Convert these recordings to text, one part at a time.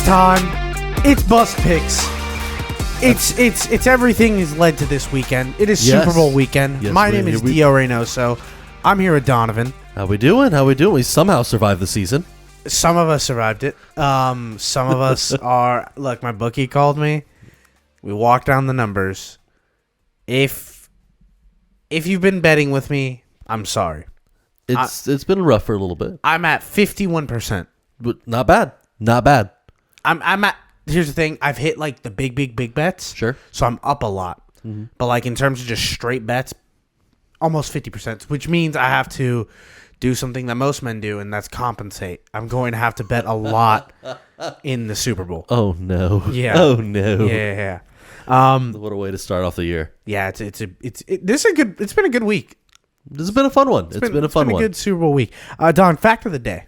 time. It's Bus Picks. It's everything is led to this weekend. It is Yes. Super Bowl weekend. Yes, My name is Dio Reynoso. I'm here with Donovan. How we doing? We somehow survived the season. Some of us survived it. Some of us are. Look, my bookie called me. We walked down the numbers. If you've been betting with me, I'm sorry. It's been rough for a little bit, I'm at 51%. but not bad. Not bad. I'm at. Here's the thing. I've hit like the big bets. Sure. So I'm up a lot. Mm-hmm. But like in terms of just straight bets, almost 50%, which means I have to do something that most men do, and that's compensate. I'm going to have to bet a lot in the Super Bowl. Oh no. Yeah. Oh no. Yeah. What a way to start off the year. Yeah. It's been a good week. This has been a fun one. It's been a fun one. A good Super Bowl week. Don, fact of the day.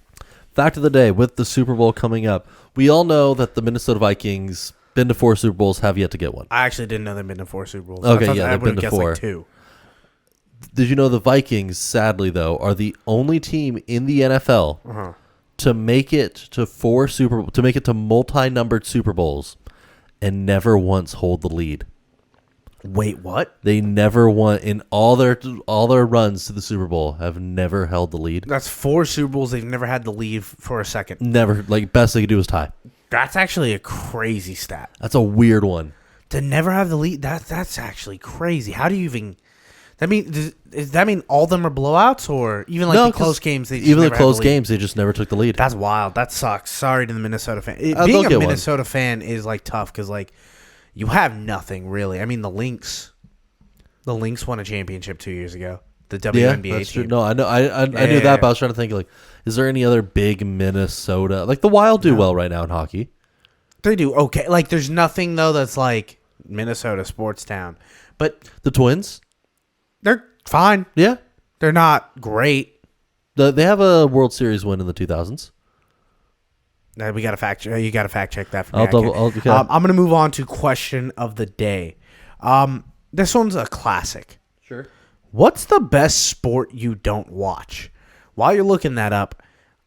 Fact of the day, with the Super Bowl coming up, we all know that the Minnesota Vikings been to 4 Super Bowls, have yet to get one. I actually didn't know they've been to 4 Super Bowls. Okay, yeah, they've been to 4. Like 2. Did you know the Vikings, sadly though, are the only team in the NFL to make it to multi-numbered Super Bowls and never once hold the lead? Wait, what? They never won in all their runs to the Super Bowl. Have never held the lead. That's 4 Super Bowls. They've never had to leave for a second. Never. Like, best they could do is tie. That's actually a crazy stat. That's a weird one. To never have the lead. That's actually crazy. How do you even? Does that mean all of them are blowouts, or even like the close games? They just never took the lead. That's wild. That sucks. Sorry to the Minnesota fan. Being a Minnesota fan is like tough because like you have nothing really. I mean the Lynx won a championship 2 years ago. The WNBA that's team. True. No, I know. I knew that, but I was trying to think like, is there any other big Minnesota? Like the Wild do well right now in hockey. They do okay. Like there's nothing though that's like Minnesota sports town, but the Twins. They're fine. Yeah. They're not great. They have a World Series win in the 2000s. We got to fact check. You got to fact check that for me. I'm going to move on to question of the day. This one's a classic. Sure. What's the best sport you don't watch? While you're looking that up,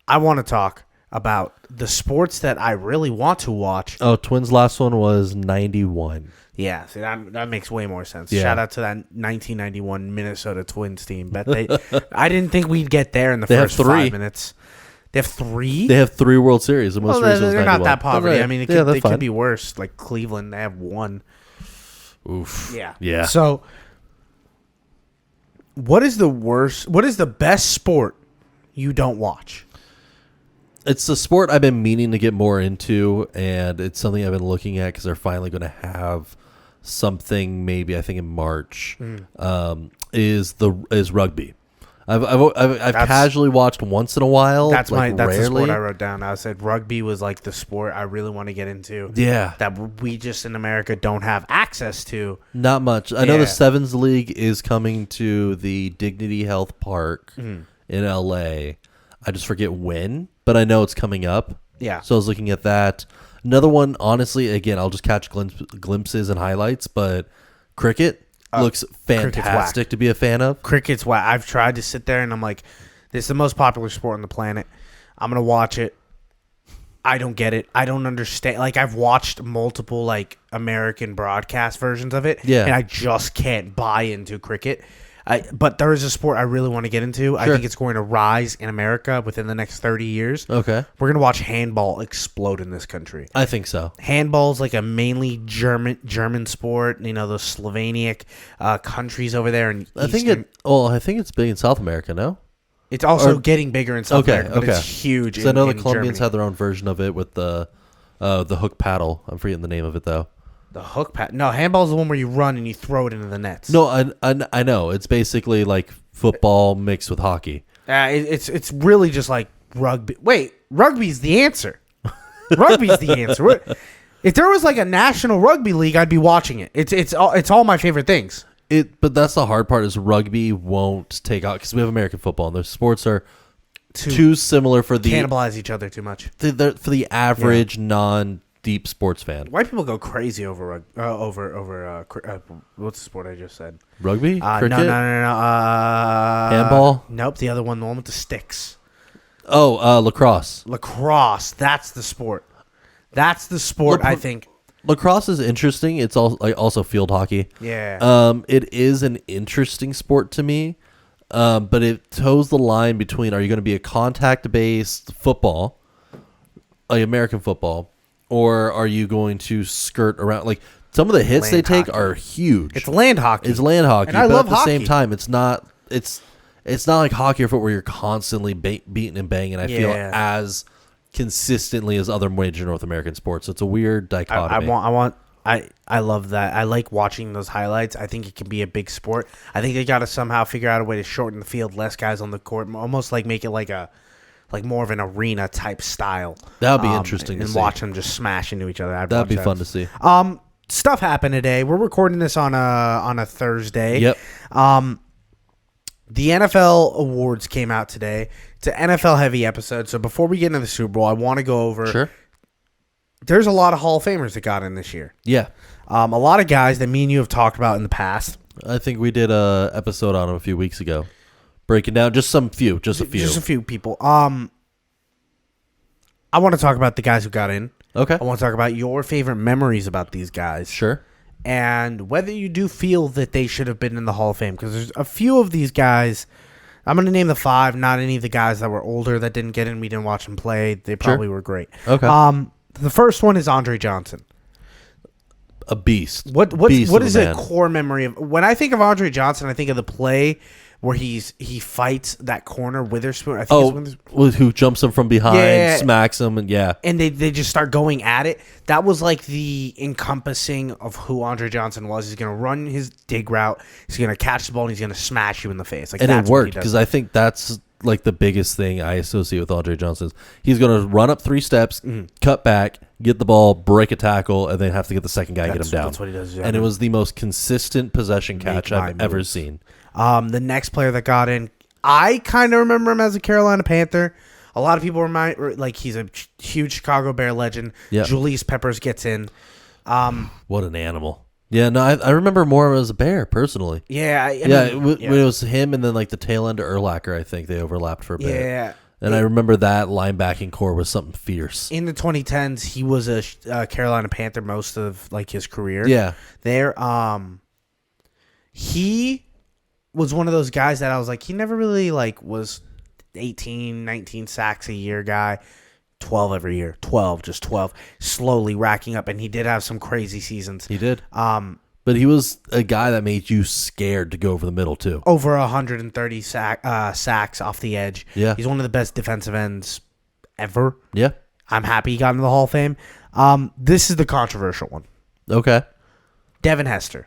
I want to talk about the sports that I really want to watch. Oh, Twins' last one was 91. Yeah, see, that makes way more sense. Yeah. Shout out to that 1991 Minnesota Twins team. But I didn't think we'd get there in the first 5 minutes. They have 3? They have 3 World Series. The most recent was 91. They're not that poverty. Right. I mean, they could be worse. Like Cleveland, they have 1. Oof. Yeah. So, what is the best sport you don't watch? It's a sport I've been meaning to get more into, and it's something I've been looking at because they're finally going to have something. Maybe I think in March is rugby. I've casually watched once in a while. That's rarely. the sport I wrote down. I said rugby was like the sport I really want to get into. Yeah, that we just in America don't have access to. Not much. I know the Sevens League is coming to the Dignity Health Park in LA. I just forget when, but I know it's coming up. Yeah. So I was looking at that. Another one, honestly, again, I'll just catch glimpses and highlights, but cricket looks fantastic to be a fan of. Cricket's whack. I've tried to sit there and I'm like, this is the most popular sport on the planet. I'm going to watch it. I don't get it. I don't understand. Like, I've watched multiple, like, American broadcast versions of it. Yeah. And I just can't buy into cricket. But there is a sport I really want to get into. Sure. I think it's going to rise in America within the next 30 years. Okay. We're going to watch handball explode in this country. I think so. Handball is like a mainly German sport. You know, those Slovenic countries over there. I think it's big in South America, no? It's also getting bigger in South America, but it's huge in I know the Colombians Germany. have their own version of it with the hook paddle. I'm forgetting the name of it, though. The hook paddle? No, handball is the one where you run and you throw it into the nets. No, I know. It's basically like football mixed with hockey. It's really just like rugby. Wait, rugby's the answer. Rugby's the answer. If there was like a national rugby league, I'd be watching it. It's all my favorite things. But that's the hard part is rugby won't take out because we have American football and those sports are too similar for the cannibalize each other too much. For the average non-deep sports fan. White people go crazy over what's the sport I just said? Rugby? Cricket? No. Handball? Nope. The other one, the one with the sticks. Oh, lacrosse. Lacrosse. That's the sport. That's the sport I think. Lacrosse is interesting. It's also field hockey. Yeah. It is an interesting sport to me, but it toes the line between, are you going to be a contact-based football, like American football, or are you going to skirt around? Like, some of the hits Land they take hockey. are huge. It's land hockey. It's land hockey, And I but love at the same hockey. time, it's not like hockey or football where you're constantly beating and banging. I feel Yeah. as consistently as other major North American sports. It's a weird dichotomy. I love that. I like watching those highlights. I think it can be a big sport. I think they got to somehow figure out a way to shorten the field, less guys on the court, almost like make it like more of an arena type style. That would be interesting to and see. watch them just smash into each other. That'd be fun to see. Stuff happened today. We're recording this on a Thursday. Yep. The NFL awards came out today. It's an NFL heavy episode. So before we get into the Super Bowl, I want to go over. Sure. There's a lot of Hall of Famers that got in this year. Yeah. A lot of guys that me and you have talked about in the past. I think we did a episode on them a few weeks ago, breaking down just a few. Just a few people. I want to talk about the guys who got in. Okay. I want to talk about your favorite memories about these guys. Sure. And whether you do feel that they should have been in the Hall of Fame. Because there's a few of these guys. I'm going to name the 5, not any of the guys that were older that didn't get in. We didn't watch them play. They probably were great. Okay. The first one is Andre Johnson. A beast. What Beast what of is a a man. core memory of when I think of Andre Johnson? I think of the play where he fights that corner Witherspoon. I think it's Witherspoon. Who jumps him from behind, Yeah. smacks him, and yeah. And they just start going at it. That was like the encompassing of who Andre Johnson was. He's going to run his dig route. He's going to catch the ball, and he's going to smash you in the face. Like, And that's it what he worked does. because I think that's like the biggest thing I associate with Andre Johnson. He's going to run up 3 steps, cut back, get the ball, break a tackle, and then have to get the second guy and get him down. That's what he does. And it was the most consistent possession catch my I've ever moves. seen. The next player that got in, I kind of remember him as a Carolina Panther. A lot of people remind like he's a huge Chicago Bear legend. Yep. Julius Peppers gets in. What an animal. Yeah, no, I remember more as a Bear, personally. Yeah, I It mean, was him and then like the tail end of Urlacher, I think they overlapped for a bit. yeah. And I remember that linebacking core was something fierce. In the 2010s, he was a Carolina Panther most of like his career. Yeah. There, he was one of those guys that I was like, he never really like was 18, 19 sacks a year guy. 12 every year. 12, just 12. Slowly racking up, and he did have some crazy seasons. He did. But he was a guy that made you scared to go over the middle, too. Over 130 sacks off the edge. Yeah. He's one of the best defensive ends ever. Yeah. I'm happy he got into the Hall of Fame. This is the controversial one. Okay. Devin Hester.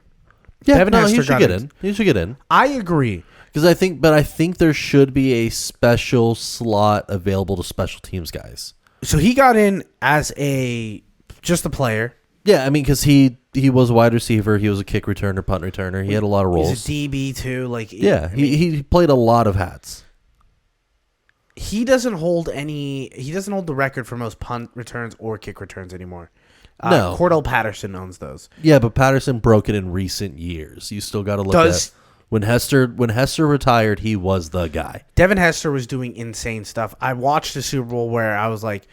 Yeah, Devin no, Hester he should got get in. in. He should get in. I agree. Because I think there should be a special slot available to special teams guys. So he got in as just a player. Yeah, I mean, because he was a wide receiver. He was a kick returner, punt returner. He had a lot of roles. He's a DB too. Like Yeah, he played a lot of hats. He doesn't hold the record for most punt returns or kick returns anymore. No. Cordell Patterson owns those. Yeah, but Patterson broke it in recent years. You still got to look at when Hester retired, he was the guy. Devin Hester was doing insane stuff. I watched the Super Bowl where I was like,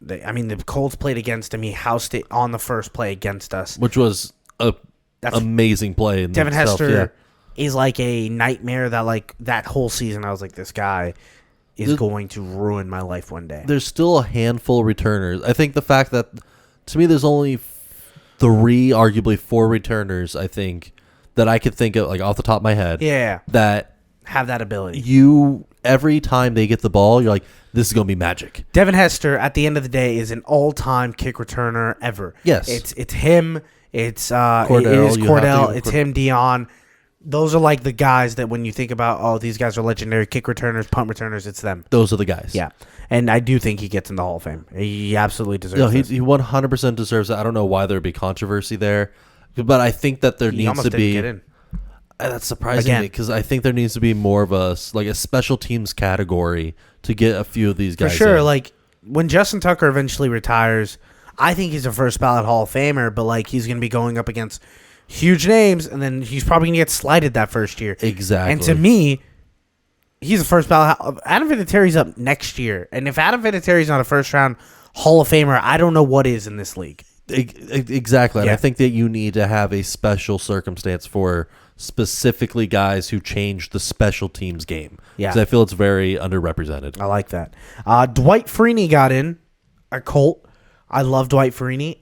the Colts played against him. He housed it on the first play against us. Which was a amazing play. In Devin itself, Hester yeah. is like a nightmare that like that whole season I was like, this guy is going to ruin my life one day. There's still a handful of returners. I think the fact that, to me, there's only 3, arguably 4 returners, I think, that I could think of, like off the top of my head. Yeah. That have that ability. Every time they get the ball, you're like, this is going to be magic. Devin Hester, at the end of the day, is an all-time kick returner ever. Yes. It's him. It's Cordell, it is Cordell. It's him, Dion. Those are like the guys that when you think about, these guys are legendary kick returners, punt returners, it's them. Those are the guys. Yeah. And I do think he gets in the Hall of Fame. He absolutely deserves No, it. he 100% deserves it. I don't know why there'd be controversy there, but I think that there He needs almost to be. didn't get in. That's surprising Again. me because I think there needs to be more of a special teams category to get a few of these guys. For sure. in. Like, when Justin Tucker eventually retires, I think he's a first ballot Hall of Famer, but like he's going to be going up against huge names, and then he's probably going to get slighted that first year. Exactly. And to me, he's a first ballot. Adam Vinatieri's up next year, and if Adam Vinatieri's not a first round Hall of Famer. I don't know what is in this league. Exactly. And Yeah. I think that you need to have a special circumstance for specifically guys who change the special teams game. Yeah. Because I feel it's very underrepresented. I like that. Dwight Freeney got in a Colt. I love Dwight Freeney.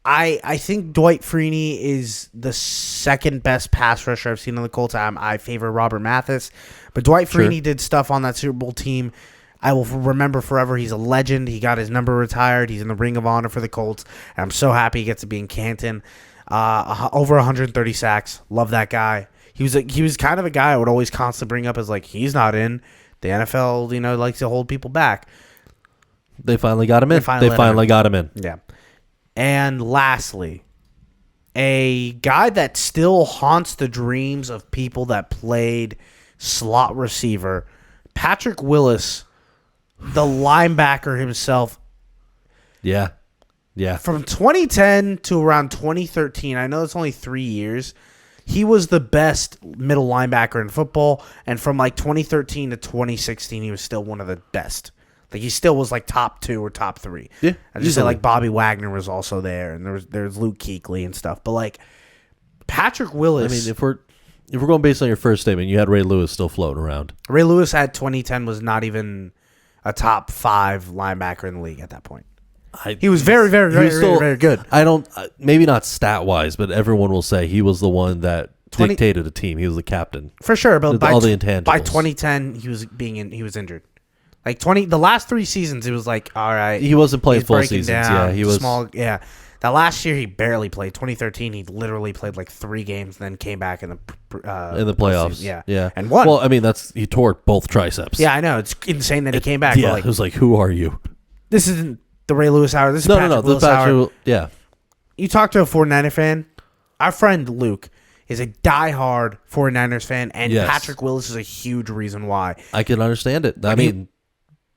I think Dwight Freeney is the second best pass rusher I've seen on the Colts. I favor Robert Mathis, but Dwight Freeney did stuff on that Super Bowl team. I will remember forever. He's a legend. He got his number retired. He's in the Ring of Honor for the Colts. And I'm so happy he gets to be in Canton. Over 130 sacks. Love that guy. He was kind of a guy I would always constantly bring up as like, he's not in. The NFL, likes to hold people back. They finally got him in. They finally got him in. Yeah. And lastly, a guy that still haunts the dreams of people that played slot receiver, Patrick Willis, the linebacker himself. Yeah. Yeah. From 2010 to around 2013, I know it's only 3 years, he was the best middle linebacker in football. And from like 2013 to 2016, he was still one of the best. Like he still was like top 2 or top 3. Yeah, I just said like Bobby Wagner was also there, and there's Luke Kuechly and stuff. But like Patrick Willis, I mean, if we're going based on your first statement, you had Ray Lewis still floating around. Ray Lewis at 2010 was not even a top 5 linebacker in the league at that point. He was very, very, very, very, very good. I don't, maybe not stat wise, but everyone will say he was the one that dictated the team. He was the captain for sure. But all the intangibles. By 2010, he was injured. Like the last 3 seasons, it was like, all right. He wasn't playing full breaking seasons. down, Yeah, he was small. Yeah, that last year he barely played. 2013, he literally played like 3 games, then came back in the playoffs. Yeah, and won. Well, I mean, he tore both triceps. Yeah, I know, it's insane that he came back. Yeah, but like, it was like, who are you? This isn't the Ray Lewis hour. This is Patrick Willis hour. Yeah, you talk to a 49er fan. Our friend Luke is a diehard 49ers fan, and yes. Patrick Willis is a huge reason why. I can understand it. I mean,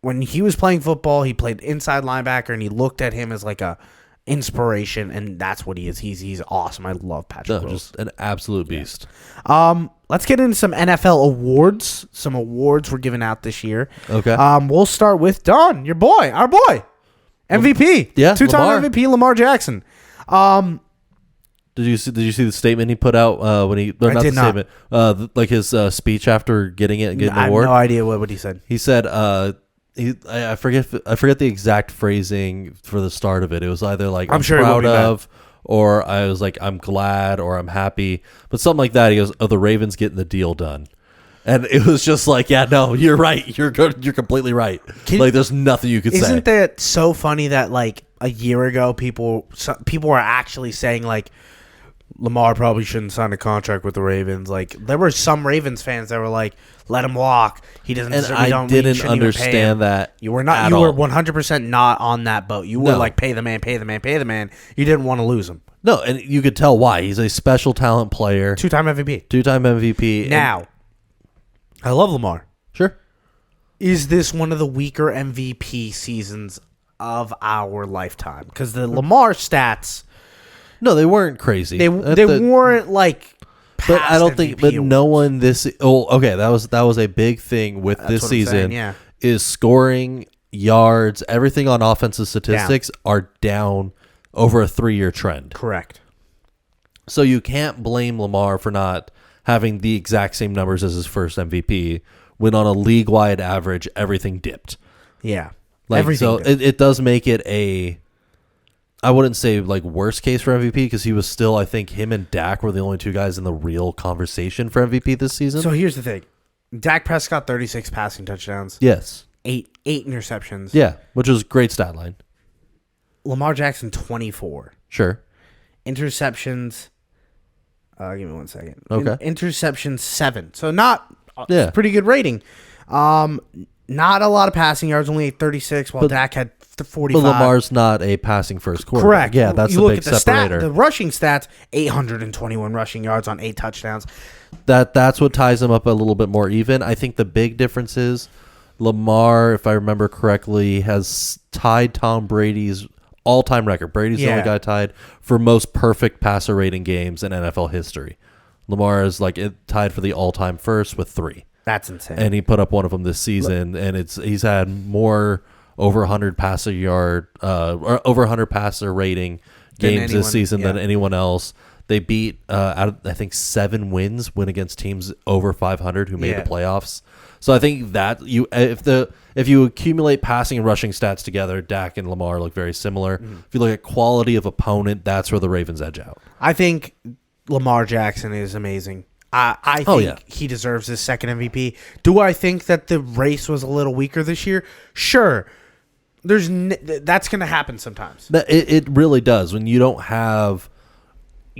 when he was playing football, he played inside linebacker, and he looked at him as like a inspiration, and that's what he is. He's awesome. I love Patrick Willis. Just an absolute beast. Let's get into some NFL awards. Some awards were given out this year. Okay. We'll start with Don, your boy, our boy, MVP. Yeah, 2-time MVP, Lamar Jackson. Did you see the statement he put out when he? Or not did the not. statement. Like his speech after getting it and getting the award. I have no idea what he said. He said, I forget the exact phrasing for the start of it. It was either like I'm sure proud of, or I was like I'm glad, or I'm happy, but something like that. He goes, "Oh, the Ravens getting the deal done," and it was just like, yeah, no, you're right. You're good. You're completely right. Like there's nothing you could say. Isn't that so funny that like a year ago people were actually saying like Lamar probably shouldn't sign a contract with the Ravens. Like there were some Ravens fans that were like, "Let him walk. He doesn't." And deserve, I didn't understand that. You were not. You were 100% not on that boat. You were like, "Pay the man, pay the man, pay the man." You didn't want to lose him. No, and you could tell why. He's a special talent player, 2-time MVP. 2-time MVP. Now, I love Lamar. Sure. Is this one of the weaker MVP seasons of our lifetime? Because the Lamar stats. No, they weren't crazy. They weren't like. But I don't think. MVP But awards. no one this. Oh, okay. That was a big thing with That's this what I'm season. saying, yeah. Is scoring, yards, everything on offensive statistics are down over a 3-year trend. Correct. So you can't blame Lamar for not having the exact same numbers as his first MVP when on a league-wide average everything dipped. Yeah. Like, Everything. so it does make it a. I wouldn't say like worst case for MVP because he was still, I think him and Dak were the only 2 guys in the real conversation for MVP this season. So here's the thing. Dak Prescott, 36 passing touchdowns. Yes. 8 interceptions. Yeah, which was a great stat line. Lamar Jackson, 24. Sure. Interceptions. Give me 1 second. Okay. Interceptions, 7. So not Yeah. pretty good rating. Not a lot of passing yards, only 36, while Dak had 45. But Lamar's not a passing first quarterback. Correct. Yeah, that's you the look big at the separator. The rushing stats, 821 rushing yards on 8 touchdowns. That's what ties him up a little bit more even. I think the big difference is Lamar, if I remember correctly, has tied Tom Brady's all-time record. Brady's the only guy tied for most perfect passer rating games in NFL history. Lamar is tied for the all-time first with 3. That's insane. And he put up one of them this season, and he's had more over 100 passer yard, or over 100 passer rating games this season than anyone else. They beat, out of, I think, 7 wins win against teams over 500 who made the playoffs. So I think that if you accumulate passing and rushing stats together, Dak and Lamar look very similar. If you look at quality of opponent, that's where the Ravens edge out. I think Lamar Jackson is amazing. I think he deserves his second MVP. Do I think that the race was a little weaker this year? Sure. That's going to happen sometimes. It really does when you don't have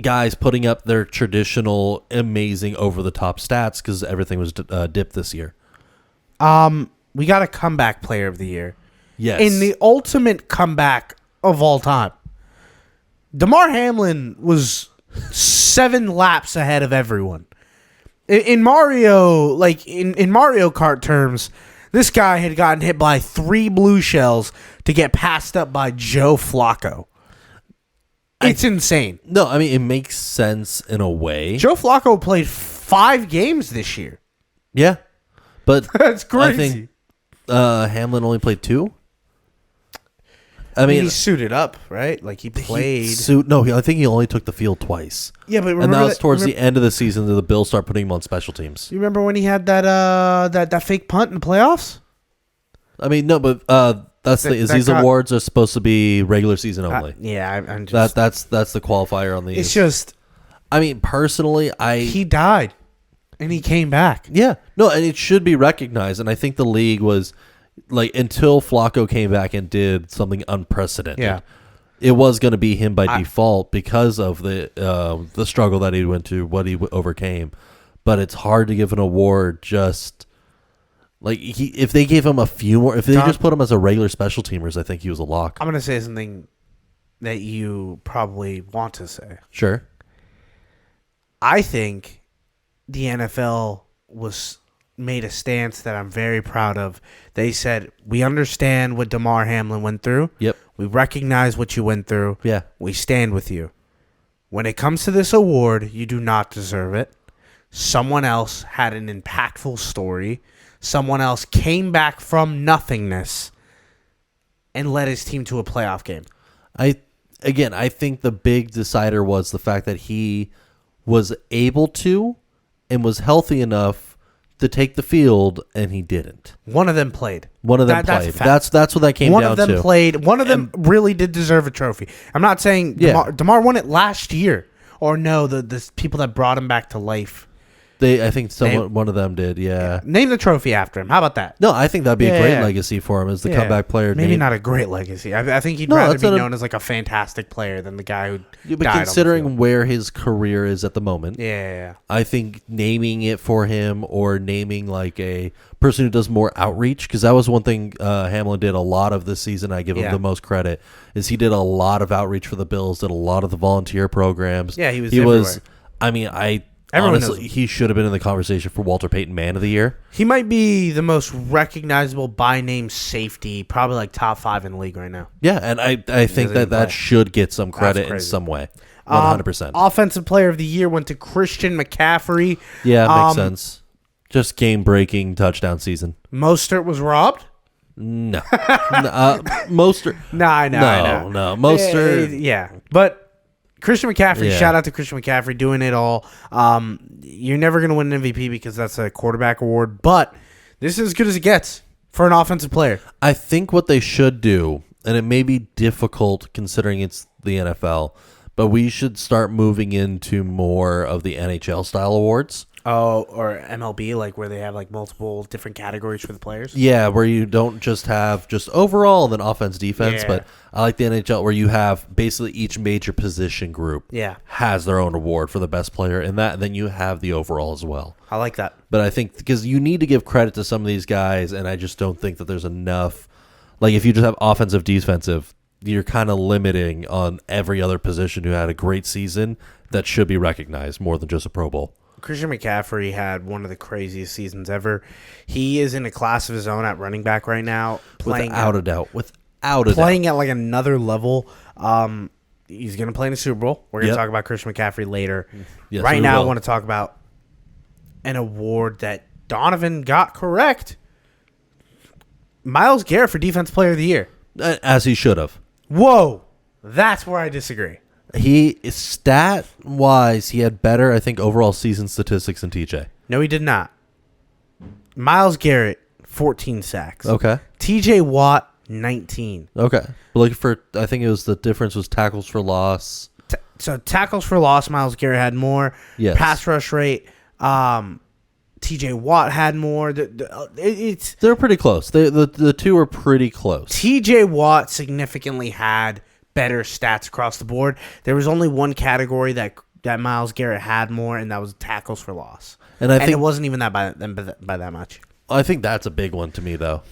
guys putting up their traditional amazing over-the-top stats because everything was dipped this year. We got a comeback player of the year. Yes. In the ultimate comeback of all time. Damar Hamlin was 7 laps ahead of everyone. In Mario, in Mario Kart terms, this guy had gotten hit by 3 blue shells to get passed up by Joe Flacco. It's insane. No, I mean, it makes sense in a way. Joe Flacco played 5 games this year. Yeah. But that's crazy. I think Hamlin only played 2. I mean, he suited up, right? Like he played. I think he only took the field twice. Yeah, but and that was towards the end of the season that the Bills start putting him on special teams. You remember when he had that fake punt in the playoffs? I mean, no, but these awards are supposed to be regular season only. I'm just that's the qualifier on these. It's just, I mean, personally, he died and he came back. Yeah, no, and it should be recognized. And I think the league was. Until Flacco came back and did something unprecedented, it was going to be him by default because of the struggle that he went to, what he overcame. But it's hard to give an award just if they gave him a few more, if they just put him as a regular special teamers, I think he was a lock. I'm going to say something that you probably want to say. Sure. I think the NFL made a stance that I'm very proud of. They said, we understand what Damar Hamlin went through. Yep. We recognize what you went through. Yeah. We stand with you. When it comes to this award, you do not deserve it. Someone else had an impactful story. Someone else came back from nothingness and led his team to a playoff game. I think the big decider was the fact that he was able to and was healthy enough to take the field, and he didn't. One of them played. Played. That's what that came down to. One of them played. One of them really did deserve a trophy. I'm not saying Damar won it last year. Or no, the people that brought him back to life. I think one of them did, yeah. Name the trophy after him. How about that? No, I think that'd be a great legacy for him as the comeback player. Maybe not a great legacy. I think he'd rather be known as a fantastic player than the guy who died. But considering where his career is at the moment, I think naming it for him or naming a person who does more outreach, because that was one thing Hamlin did a lot of this season. I give him the most credit is he did a lot of outreach for the Bills, did a lot of the volunteer programs. Yeah, he was. I mean, honestly, he should have been in the conversation for Walter Payton Man of the Year. He might be the most recognizable by name safety, probably top 5 in the league right now. Yeah, and I think that should get some credit in some way. 100%. Offensive player of the year went to Christian McCaffrey. Yeah, makes sense. Just game-breaking touchdown season. Mostert was robbed? No. Mostert. No, I know. No. Mostert. Yeah, but Christian McCaffrey, shout out to Christian McCaffrey doing it all. You're never going to win an MVP because that's a quarterback award, but this is as good as it gets for an offensive player. I think what they should do, and it may be difficult considering it's the NFL, but we should start moving into more of the NHL style awards. Oh, or MLB, where they have multiple different categories for the players? Yeah, where you don't just have just overall and then offense, defense, but I like the NHL where you have basically each major position group has their own award for the best player in that, and then you have the overall as well. I like that. But I think because you need to give credit to some of these guys, and I just don't think that there's enough. If you just have offensive, defensive, you're kind of limiting on every other position who had a great season that should be recognized more than just a Pro Bowl. Christian McCaffrey had one of the craziest seasons ever. He is in a class of his own at running back right now. Without a doubt. Playing at another level. He's going to play in the Super Bowl. We're going to talk about Christian McCaffrey later. Yes, right now, I want to talk about an award that Donovan got correct. Miles Garrett for Defensive Player of the Year. As he should have. Whoa. That's where I disagree. He, stat-wise, he had better, I think, overall season statistics than TJ. No, he did not. Miles Garrett, 14 sacks. Okay. TJ Watt, 19. Okay. But looking for, I think it was the difference was tackles for loss. So tackles for loss, Miles Garrett had more. Yes. Pass rush rate, TJ Watt had more. They're pretty close. The two are pretty close. TJ Watt significantly had better stats across the board. There was only one category that Miles Garrett had more, and that was tackles for loss. And I think it wasn't even that by that much. I think that's a big one to me, though.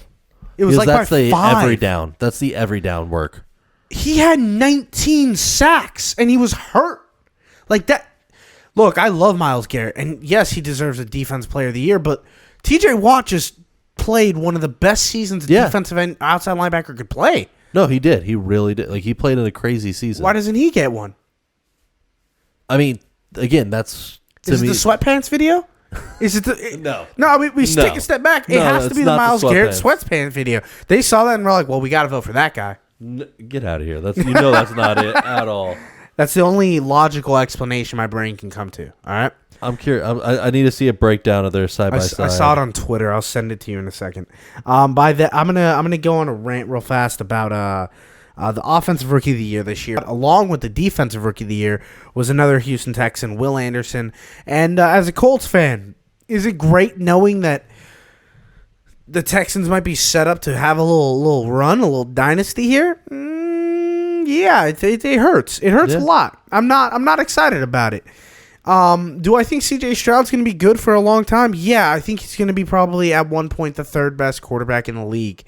It was like that's by the 5. every down. That's the every down work. He had 19 sacks, and he was hurt. Like that. Look, I love Miles Garrett, and yes, he deserves a Defensive Player of the Year, but TJ Watt just played one of the best seasons a defensive end outside linebacker could play. No, he did. He really did. Like, he played in a crazy season. Why doesn't he get one? I mean, again, that's Is it the sweatpants video? Is it the No. No, I mean, we take a step back. It has to be the Miles Garrett sweatpants video. They saw that and were like, well, we got to vote for that guy. Get out of here. That's that's not it at all. That's the only logical explanation my brain can come to. All right. I'm curious. I need to see a breakdown of their side by side. I saw it on Twitter. I'll send it to you in a second. By that, I'm gonna go on a rant real fast about the offensive rookie of the year this year, along with the defensive rookie of the year, was another Houston Texan, Will Anderson. And as a Colts fan, is it great knowing that the Texans might be set up to have a little run, a little dynasty here? Yeah, it hurts. It hurts a lot. I'm not excited about it. Do I think C.J. Stroud's going to be good for a long time? Yeah, I think he's going to be probably at one point the third best quarterback in the league.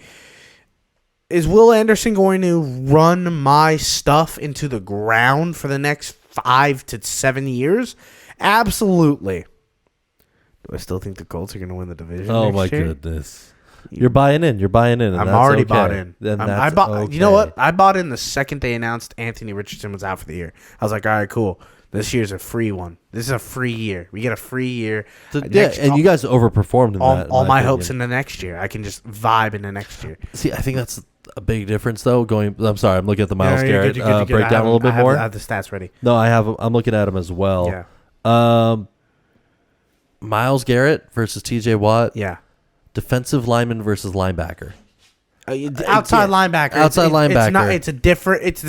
Is Will Anderson going to run my stuff into the ground for the next 5 to 7 years? Absolutely. Do I still think the Colts are going to win the division? Oh my goodness. You're buying in. I'm already bought in. I bought. Okay. You know what? I bought in the second they announced Anthony Richardson was out for the year. I was like, all right, cool. This year's a free one. This is a free year. We get a free year. And you guys overperformed in that. All my hopes in the next year. I can just vibe in the next year. See, I think that's a big difference, though. I'm sorry. I'm looking at the Miles Garrett breakdown a little bit more. I have the stats ready. No, I have. I'm looking at them as well. Yeah. Miles Garrett versus T.J. Watt. Yeah. Defensive lineman versus linebacker. Outside linebacker. Outside linebacker. It's a different. It's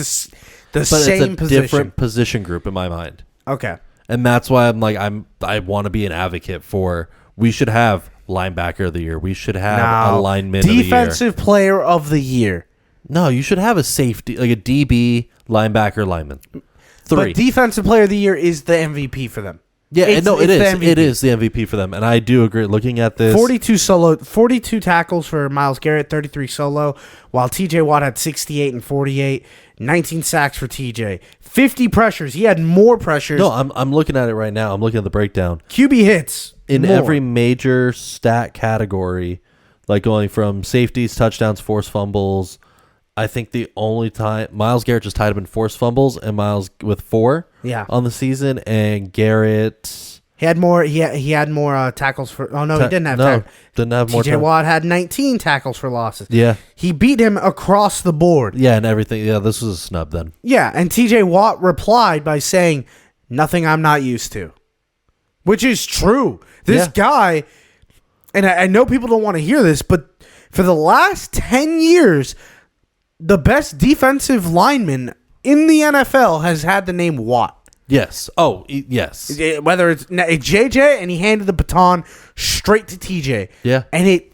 the same position. It's a different position group in my mind. Okay. And that's why I'm like I want to be an advocate for. We should have linebacker of the year. We should have a lineman of the year. Defensive player of the year. No, you should have a safety, like a DB, linebacker, lineman. 3. But defensive player of the year is the MVP for them. Yeah, it is. It is the MVP for them, and I do agree. Looking at this, 42 tackles for Miles Garrett, 33 solo, while T.J. Watt had 68 and 48, 19 sacks for T.J., 50 pressures. He had more pressures. No, I'm looking at it right now. I'm looking at the breakdown. QB hits in every major stat category, like going from safeties, touchdowns, forced fumbles. I think the only time Miles Garrett just tied him in forced fumbles, and Miles with 4 on the season, and Garrett he had more. He had more tackles for. Oh no, he didn't have. Didn't have more. TJ Watt had 19 tackles for losses. Yeah, he beat him across the board. Yeah, and everything. Yeah, this was a snub then. Yeah, and TJ Watt replied by saying, "Nothing I'm not used to," which is true. This guy, and I know people don't want to hear this, but for the last 10 years. The best defensive lineman in the NFL has had the name Watt. Yes. Oh, yes. Whether it's JJ, and he handed the baton straight to TJ. Yeah. And it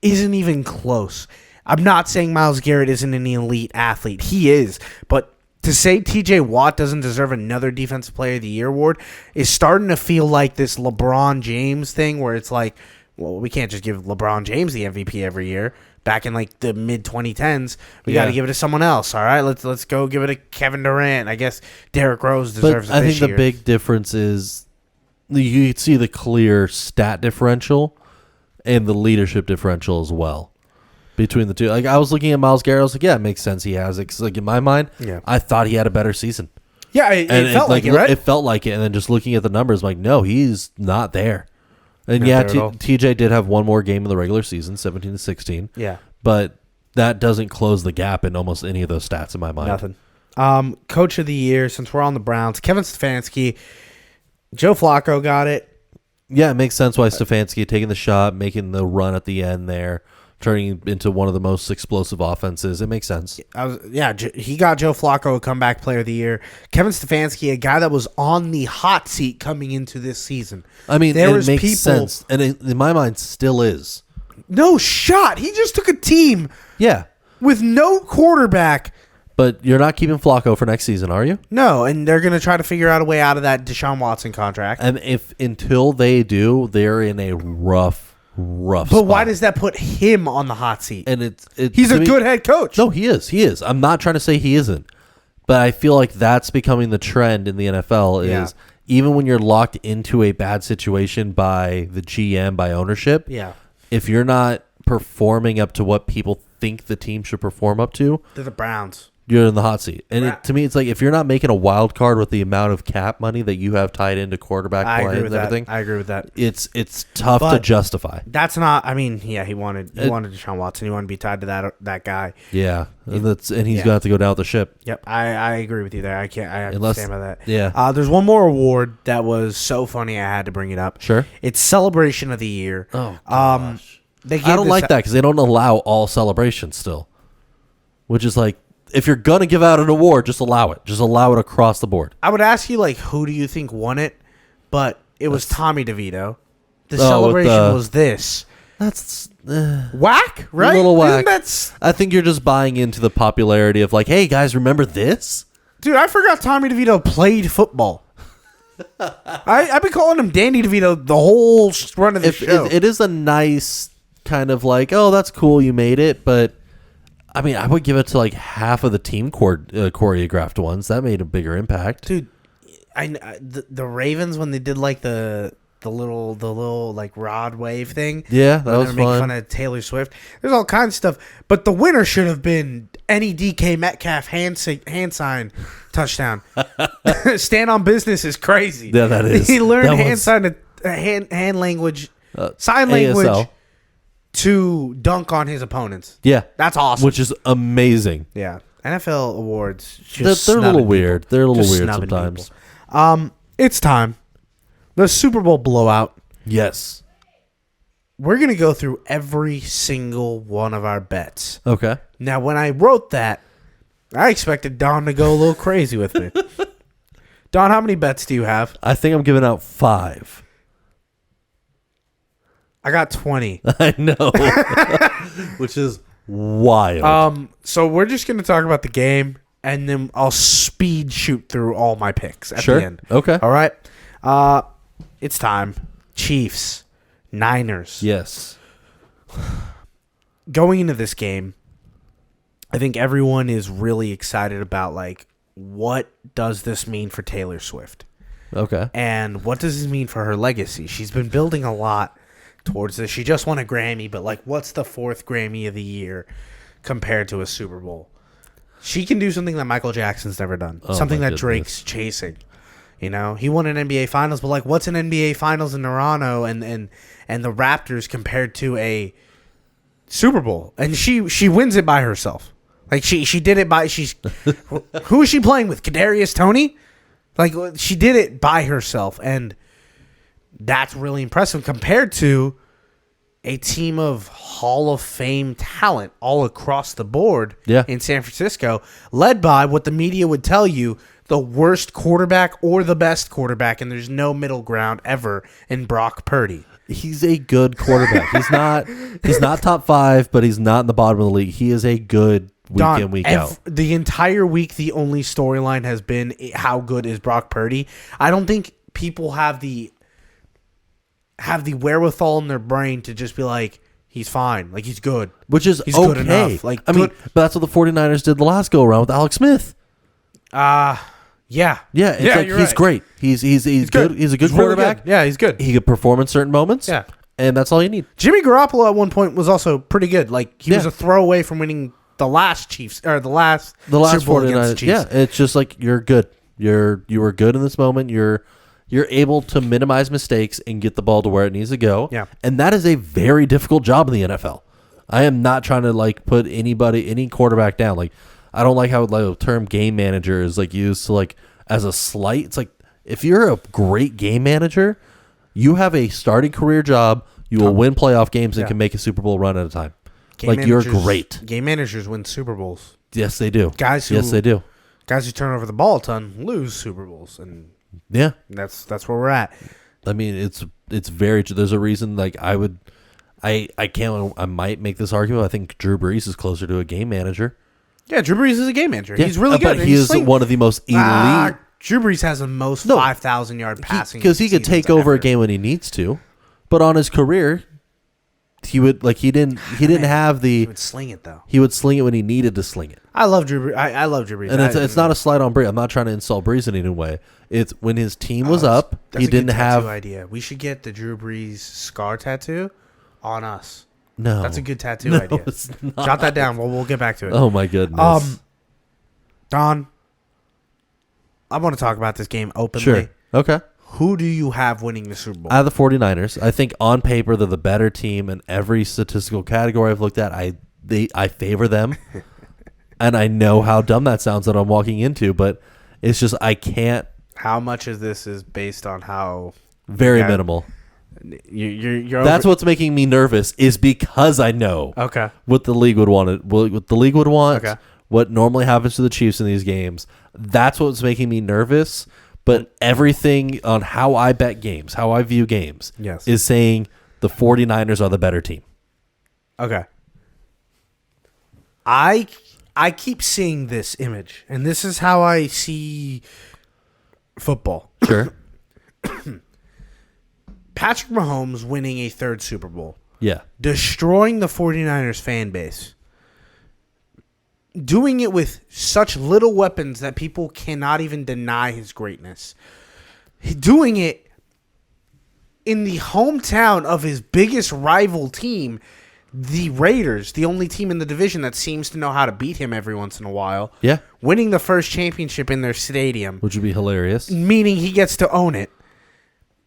isn't even close. I'm not saying Miles Garrett isn't an elite athlete. He is. But to say TJ Watt doesn't deserve another Defensive Player of the Year award is starting to feel like this LeBron James thing where it's like, well, we can't just give LeBron James the MVP every year. Back in like the mid 2010s, we got to give it to someone else. All right, let's go give it to Kevin Durant. I guess Derrick Rose deserves it. I think the big difference is you can see the clear stat differential and the leadership differential as well between the two. Like I was looking at Miles Garrett, I was like, yeah, it makes sense. He has it. 'Cause, like in my mind, I thought he had a better season. Yeah, it felt like it, right? It felt like it, and then just looking at the numbers, I'm like, no, he's not there. And yeah, TJ did have one more game in the regular season, 17-16. Yeah. But that doesn't close the gap in almost any of those stats in my mind. Nothing. Coach of the year, since we're on the Browns, Kevin Stefanski. Joe Flacco got it. Yeah, it makes sense why Stefanski taking the shot, making the run at the end there, turning into one of the most explosive offenses. It makes sense. He got Joe Flacco a comeback player of the year. Kevin Stefanski, a guy that was on the hot seat coming into this season. I mean, it makes sense. And in my mind, still is. No shot. He just took a team Yeah. with no quarterback. But you're not keeping Flacco for next season, are you? No, and they're going to try to figure out a way out of that Deshaun Watson contract. And until they do, they're in a rough But spot. why does that put him on the hot seat? And he's a good head coach. No, he is. I'm not trying to say he isn't. But I feel like that's becoming the trend in the NFL is even when you're locked into a bad situation by the GM, by ownership, if you're not performing up to what people think the team should perform up to, they're the Browns. You're in the hot seat. And to me, it's like if you're not making a wild card with the amount of cap money that you have tied into quarterback play and everything, I agree with that. It's tough to justify. That's not. I mean, yeah, he wanted Deshaun Watson. He wanted to be tied to that guy. Yeah, and he's going to have to go down with the ship. Yep, I agree with you there. I have to stand by that. Yeah. There's one more award that was so funny I had to bring it up. Sure. It's Celebration of the Year. Oh gosh. I don't like that because they don't allow all celebrations still, which is like. If you're going to give out an award, just allow it. Just allow it across the board. I would ask you, who do you think won it? But it was Tommy DeVito. The celebration was this. That's whack, right? A little whack. I think you're just buying into the popularity of hey, guys, remember this? Dude, I forgot Tommy DeVito played football. I've been calling him Danny DeVito the whole run of the show. It is a nice kind of oh, that's cool, you made it, but... I mean, I would give it to half of the team choreographed ones. That made a bigger impact, dude. The Ravens when they did the little rod wave thing. Yeah, that was fun. Making fun of Taylor Swift. There's all kinds of stuff, but the winner should have been any DK Metcalf hand sign touchdown. Stand on business is crazy. Yeah, that is. He learned hand language, sign language. ASL. To dunk on his opponents. Yeah. That's awesome. Which is amazing. Yeah. NFL awards. They're a little weird. They're a little weird sometimes. It's time. The Super Bowl blowout. Yes. We're going to go through every single one of our bets. Okay. Now, when I wrote that, I expected Don to go a little crazy with me. Don, how many bets do you have? I think I'm giving out 5. I got 20. I know. Which is wild. So we're just going to talk about the game, and then I'll speed shoot through all my picks at the end. Okay. All right. It's time. Chiefs. Niners. Yes. Going into this game, I think everyone is really excited about, what does this mean for Taylor Swift? Okay. And what does this mean for her legacy? She's been building a lot towards this. She just won a Grammy, but what's the 4th Grammy of the year compared to a Super Bowl? She can do something that Michael Jackson's never done. Something that Drake's chasing. He won an NBA Finals, but what's an NBA Finals in Toronto and the Raptors compared to a Super Bowl? And she wins it by herself. She did it by who is she playing with? Kadarius Toney? She did it by herself, and that's really impressive compared to a team of Hall of Fame talent all across the board in San Francisco, led by what the media would tell you, the worst quarterback or the best quarterback, and there's no middle ground ever in Brock Purdy. He's a good quarterback. He's not top 5, but he's not in the bottom of the league. He is a good week in, week out. The entire week, the only storyline has been how good is Brock Purdy. I don't think people have the wherewithal in their brain to just be he's fine. He's good. Which is he's okay. Good enough. But that's what the 49ers did the last go around with Alex Smith. Yeah. Yeah, he's great. He's good. He's a good quarterback. Really good. Yeah, he's good. He could perform in certain moments. Yeah. And that's all you need. Jimmy Garoppolo at one point was also pretty good. He was a throwaway from winning the last Chiefs or the last Super Bowl against the Chiefs. Yeah, it's just you're good. You were good in this moment. You're able to minimize mistakes and get the ball to where it needs to go. Yeah. And that is a very difficult job in the NFL. I am not trying to like put any quarterback down. Like, I don't like how like the term game manager is like used to like as a slight. It's like if you're a great game manager, you have a starting career job. You will win playoff games and can make a Super Bowl run at a time. You're great. Game managers win Super Bowls. Yes, they do. Yes, they do. Guys who turn over the ball a ton lose Super Bowls, and yeah, that's where we're at. I mean, it's very. There's a reason. Like I might make this argument. I think Drew Brees is closer to a game manager. Yeah, Drew Brees is a game manager. Yeah, he's really good. But he is one of the most elite. Drew Brees has the most 5,000-yard passing because he could take over a game when he needs to, but on his career, he would he didn't have the. He would sling it though. He would sling it when he needed to sling it. I love Drew Brees. I love Drew Brees. And it's not a slight on Brees. I'm not trying to insult Brees in any way. It's when his team was up, he didn't have. Idea. We should get the Drew Brees scar tattoo on us. No, that's a good tattoo idea. It's not. Jot that down. We'll get back to it. Oh my goodness. Don, I want to talk about this game openly. Sure. Okay. Who do you have winning the Super Bowl? I have the 49ers. I think on paper they're the better team in every statistical category I've looked at. I favor them. And I know how dumb that sounds that I'm walking into, but it's just I can't. How much of this is based on how very minimal. You're That's what's making me nervous is because I know what the league would want. What the league would want. Okay. What normally happens to the Chiefs in these games. That's what's making me nervous. But everything on how I bet games, how I view games, is saying the 49ers are the better team. Okay. I keep seeing this image, and this is how I see football. Sure. Patrick Mahomes winning a third Super Bowl. Yeah. Destroying the 49ers fan base. Doing it with such little weapons that people cannot even deny his greatness. Doing it in the hometown of his biggest rival team, the Raiders, the only team in the division that seems to know how to beat him every once in a while. Yeah. Winning the first championship in their stadium. Which would be hilarious. Meaning he gets to own it.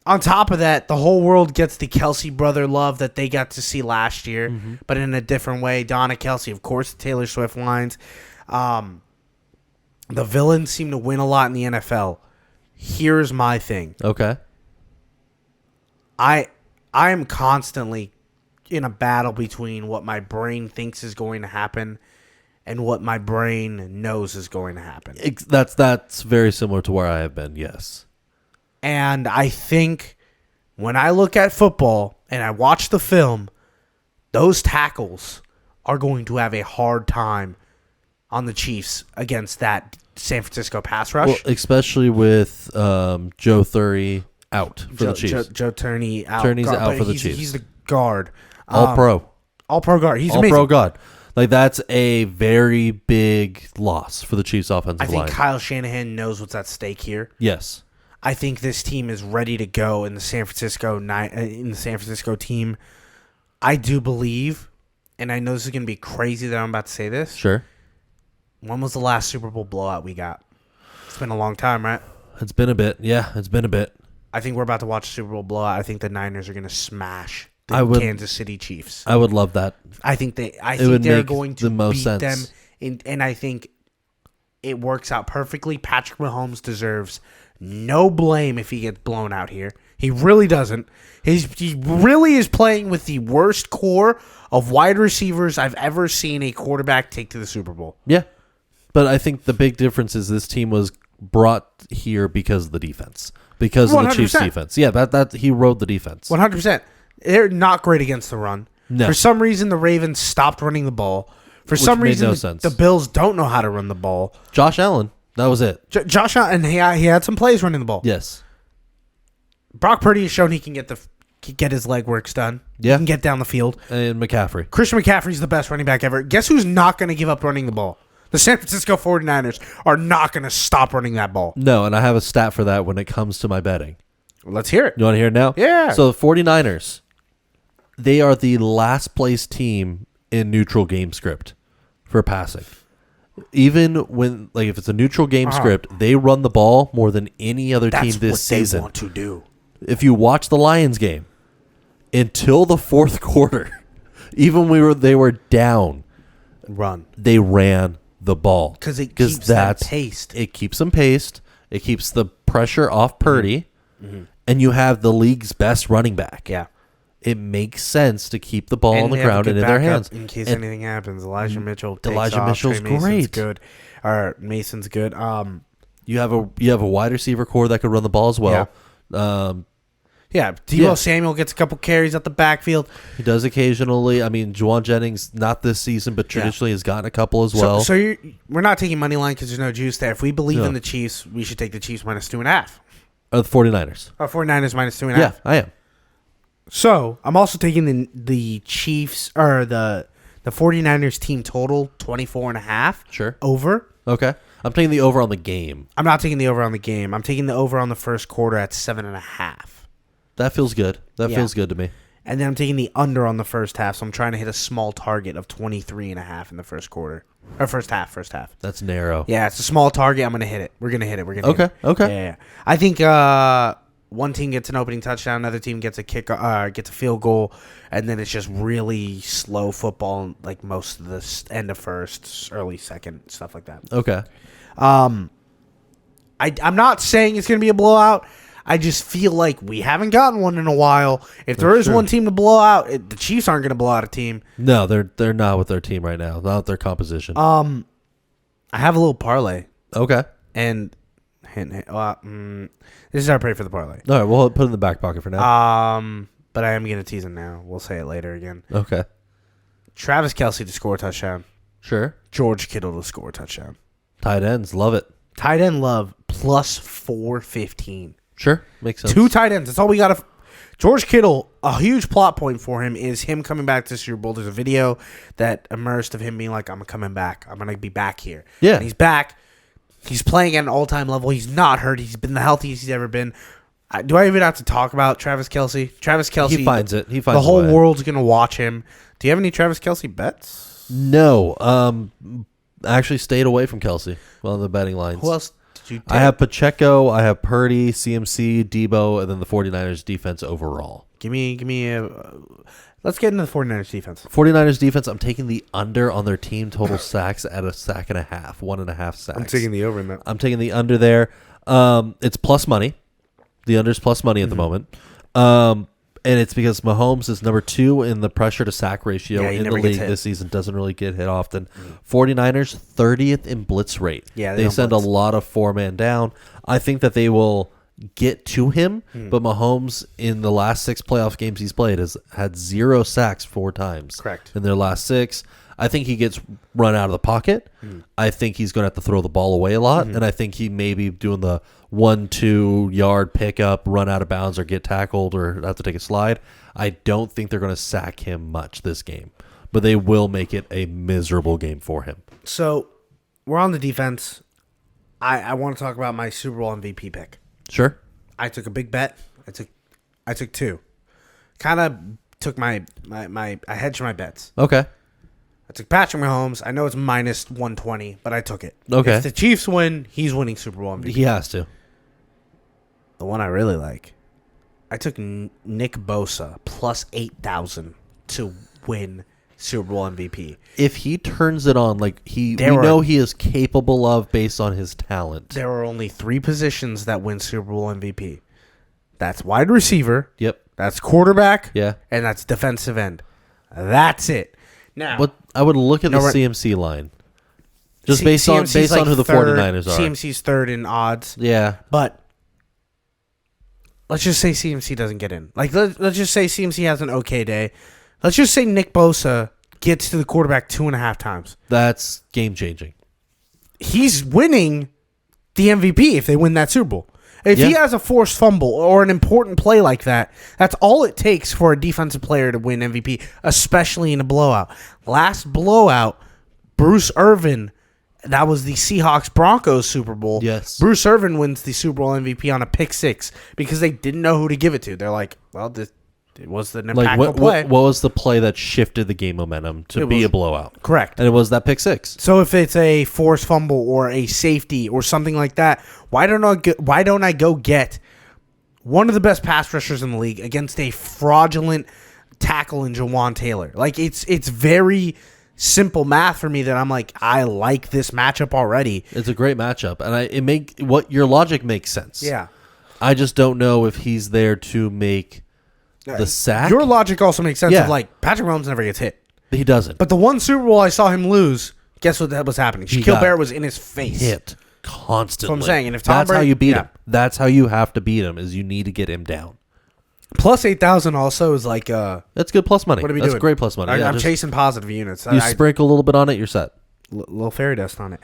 On top of that, the whole world gets the Kelsey brother love that they got to see last year, but in a different way. Donna Kelsey, of course, the Taylor Swift lines. The villains seem to win a lot in the NFL. Here's my thing. Okay. I am constantly in a battle between what my brain thinks is going to happen and what my brain knows is going to happen. That's very similar to where I have been, yes. And I think when I look at football and I watch the film, those tackles are going to have a hard time on the Chiefs against that San Francisco pass rush. Well, especially with Joe Thurey out for the Chiefs. Joe Turney out. Turney's out for the Chiefs. He's the guard. All-pro. All-pro guard. He's amazing. All-pro guard. Like, that's a very big loss for the Chiefs offensive line. I think Kyle Shanahan knows what's at stake here. Yes. I think this team is ready to go in the San Francisco team. I do believe, and I know this is going to be crazy that I'm about to say this. Sure. When was the last Super Bowl blowout we got? It's been a long time, right? It's been a bit. Yeah, it's been a bit. I think we're about to watch a Super Bowl blowout. I think the Niners are going to smash the Kansas City Chiefs. I would love that. I think they're going to beat them, and I think it works out perfectly. Patrick Mahomes deserves no blame if he gets blown out here. He really doesn't. He really is playing with the worst core of wide receivers I've ever seen a quarterback take to the Super Bowl. Yeah. But I think the big difference is this team was brought here because of the defense. Because of the Chiefs' defense. Yeah, that he rode the defense. 100%. They're not great against the run. No. For some reason, the Ravens stopped running the ball. For some reason, the Bills don't know how to run the ball. Josh Allen. That was it. Josh Allen, and he had some plays running the ball. Yes. Brock Purdy has shown he can get his leg works done. Yeah. He can get down the field. And McCaffrey. Christian McCaffrey's the best running back ever. Guess who's not going to give up running the ball? The San Francisco 49ers are not going to stop running that ball. No, and I have a stat for that when it comes to my betting. Let's hear it. You want to hear it now? Yeah. So the 49ers, they are the last place team in neutral game script for passing. Even when, like, if it's a neutral game script, they run the ball more than any other team this season. They want to do. If you watch the Lions game, until the fourth quarter, even they were down, they ran the ball because it keeps them paced. It keeps them paced. It keeps the pressure off Purdy, and you have the league's best running back. Yeah. It makes sense to keep the ball on the ground and in their hands in case anything happens. Elijah Mitchell's great. Good, or Mason's good. You have a wide receiver core that could run the ball as well. Yeah. Deebo Samuel gets a couple carries at the backfield. He does occasionally. I mean, Juwan Jennings not this season, but traditionally has gotten a couple as well. So we're not taking money line because there's no juice there. If we believe in the Chiefs, we should take the Chiefs minus 2.5. Or the 49ers. 49ers minus 2.5. Yeah, I am. So I'm also taking the Chiefs or the 49ers team total 24.5. Sure. Over. Okay. I'm taking the over on the game. I'm not taking the over on the game. I'm taking the over on the first quarter at 7.5. That feels good. That feels good to me. And then I'm taking the under on the first half, so I'm trying to hit a small target of 23.5 in the first quarter. Or first half. That's narrow. Yeah, it's a small target. I'm going to hit it. We're going to hit it. Okay. Yeah. I think one team gets an opening touchdown, another team gets a gets a field goal, and then it's just really slow football, like most of the end of first, early second, stuff like that. Okay. I'm not saying it's going to be a blowout. I just feel like we haven't gotten one in a while. If there is one team to blow out, the Chiefs aren't going to blow out a team. No, they're not with their team right now. Not with their composition. I have a little parlay. Okay. And this is our pray for the parlay. All right, we'll put it in the back pocket for now. But I am going to tease him now. We'll say it later again. Okay. Travis Kelce to score a touchdown. Sure. George Kittle to score a touchdown. Tight ends, love it. Tight end love plus 415. Sure, makes sense. 2 tight ends. That's all we got. George Kittle, a huge plot point for him is him coming back to Super Bowl. There's a video that immersed of him being like, I'm coming back. I'm going to be back here. Yeah. And he's back. He's playing at an all-time level. He's not hurt. He's been the healthiest he's ever been. Do I even have to talk about Travis Kelce? Travis Kelce. He finds it. The whole world's going to watch him. Do you have any Travis Kelce bets? No. I actually stayed away from Kelce on the betting lines. Who else did you take? I have Pacheco, I have Purdy, CMC, Debo, and then the 49ers defense overall. Give me let's get into the 49ers defense. 49ers defense, I'm taking the under on their team total sacks at 1.5 sacks. 1.5 sacks. I'm taking the over in that. I'm taking the under there. It's plus money. The under's plus money at the moment. And it's because Mahomes is number 2 in the pressure to sack ratio in the league this season. Doesn't really get hit often. 49ers, 30th in blitz rate. Yeah, they send blitz. a lot of 4-man down. I think that they will get to him, but Mahomes in the last 6 playoff games he's played has had 0 sacks 4 times. Correct. In their last 6. I think he gets run out of the pocket. I think he's going to have to throw the ball away a lot, and I think he may be doing the 1-2 yard pickup, run out of bounds, or get tackled, or have to take a slide. I don't think they're going to sack him much this game, but they will make it a miserable game for him. So we're on the defense. I want to talk about my Super Bowl MVP pick. Sure. I took a big bet. I took 2. Kind of took I hedged my bets. Okay. I took Patrick Mahomes. I know it's minus 120, but I took it. Okay. If the Chiefs win, he's winning Super Bowl MVP. He has to. The one I really like, I took Nick Bosa plus 8,000 to win Super Bowl MVP. If he turns it on, like we know he is capable of based on his talent. There are only 3 positions that win Super Bowl MVP. That's wide receiver. Yep. That's quarterback. Yeah. And that's defensive end. That's it. Now, but I would look at the CMC line. Just based on who the 49ers are. CMC's third in odds. Yeah. But let's just say CMC doesn't get in. Like let's just say CMC has an okay day. Let's just say Nick Bosa gets to the quarterback 2.5 times. That's game changing. He's winning the MVP if they win that Super Bowl. If he has a forced fumble or an important play like that, that's all it takes for a defensive player to win MVP, especially in a blowout. Last blowout, Bruce Irvin, that was the Seahawks-Broncos Super Bowl. Yes. Bruce Irvin wins the Super Bowl MVP on a pick 6 because they didn't know who to give it to. They're like, well, It was the Like impactful play. what was the play that shifted the game momentum to be a blowout? Correct. And it was that pick six. So if it's a forced fumble or a safety or something like that, why don't I go get one of the best pass rushers in the league against a fraudulent tackle in Jawan Taylor? Like it's very simple math for me that I'm like, I like this matchup already. It's a great matchup, and what your logic makes sense. Yeah. I just don't know if he's there to make the sack. Your logic also makes sense Yeah. of like Patrick Mahomes never gets hit. He doesn't. But the one Super Bowl I saw him lose, guess what that was happening? Shaquille Barrett was in his face. Hit constantly. That's what I'm saying. And if Tom that's how Brady- you beat yeah. him. That's how you have to beat him. Is you need to get him down. Plus 8,000 also is like That's good plus money. what are we That's doing? great plus money. I'm just- chasing positive units. You sprinkle a little bit on it, you're set. Little fairy dust on it.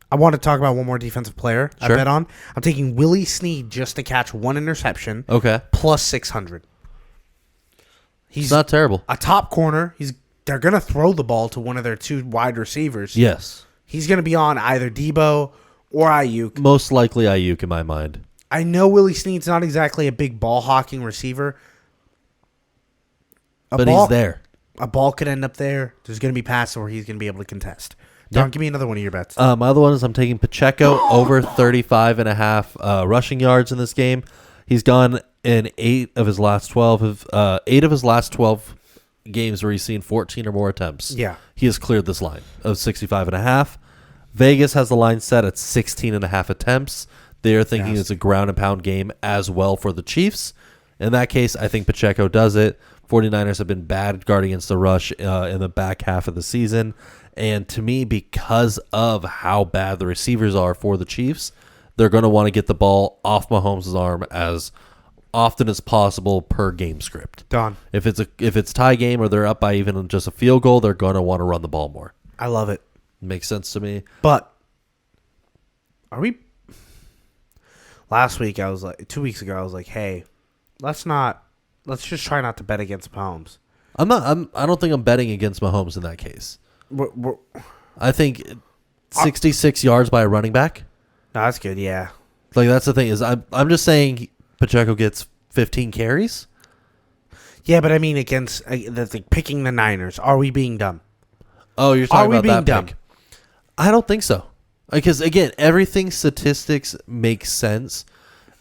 I want to talk about one more defensive player I Sure. bet on. I'm taking Willie Snead just to catch one interception. Okay. Plus 600. He's He's not terrible. a top corner. They're going to throw the ball to one of their two wide receivers. Yes. He's going to be on either Debo or Ayuk. Most likely Ayuk in my mind. I know Willie Snead's not exactly a big ball hawking receiver. He's there. A ball could end up there. There's going to be passes where he's going to be able to contest. Don, give me another one of your bets. My other one is I'm taking Pacheco over 35.5 rushing yards in this game. He's gone in 8 of his last 12 games where he's seen 14 or more attempts. Yeah. He has cleared this line of 65.5. Vegas has the line set at 16.5 attempts. They are thinking Yes. it's a ground and pound game as well for the Chiefs. In that case, I think Pacheco does it. 49ers have been bad guarding against the rush in the back half of the season. And to me, because of how bad the receivers are for the Chiefs, they're going to want to get the ball off Mahomes' arm as often as possible per game script. Don. If it's tie game or they're up by even just a field goal, they're going to want to run the ball more. I love it. Makes sense to me. But are we? Last week I was like, 2 weeks ago I was like, hey, let's just try not to bet against Mahomes. I don't think I'm betting against Mahomes in that case. I think 66 yards by a running back. No, that's good. Yeah. Like that's the thing is I'm just saying Pacheco gets 15 carries. Yeah, but I mean against picking the Niners. Are we being dumb? Oh, you're talking about that dumb? pick. I don't think so. Because again, everything statistics makes sense.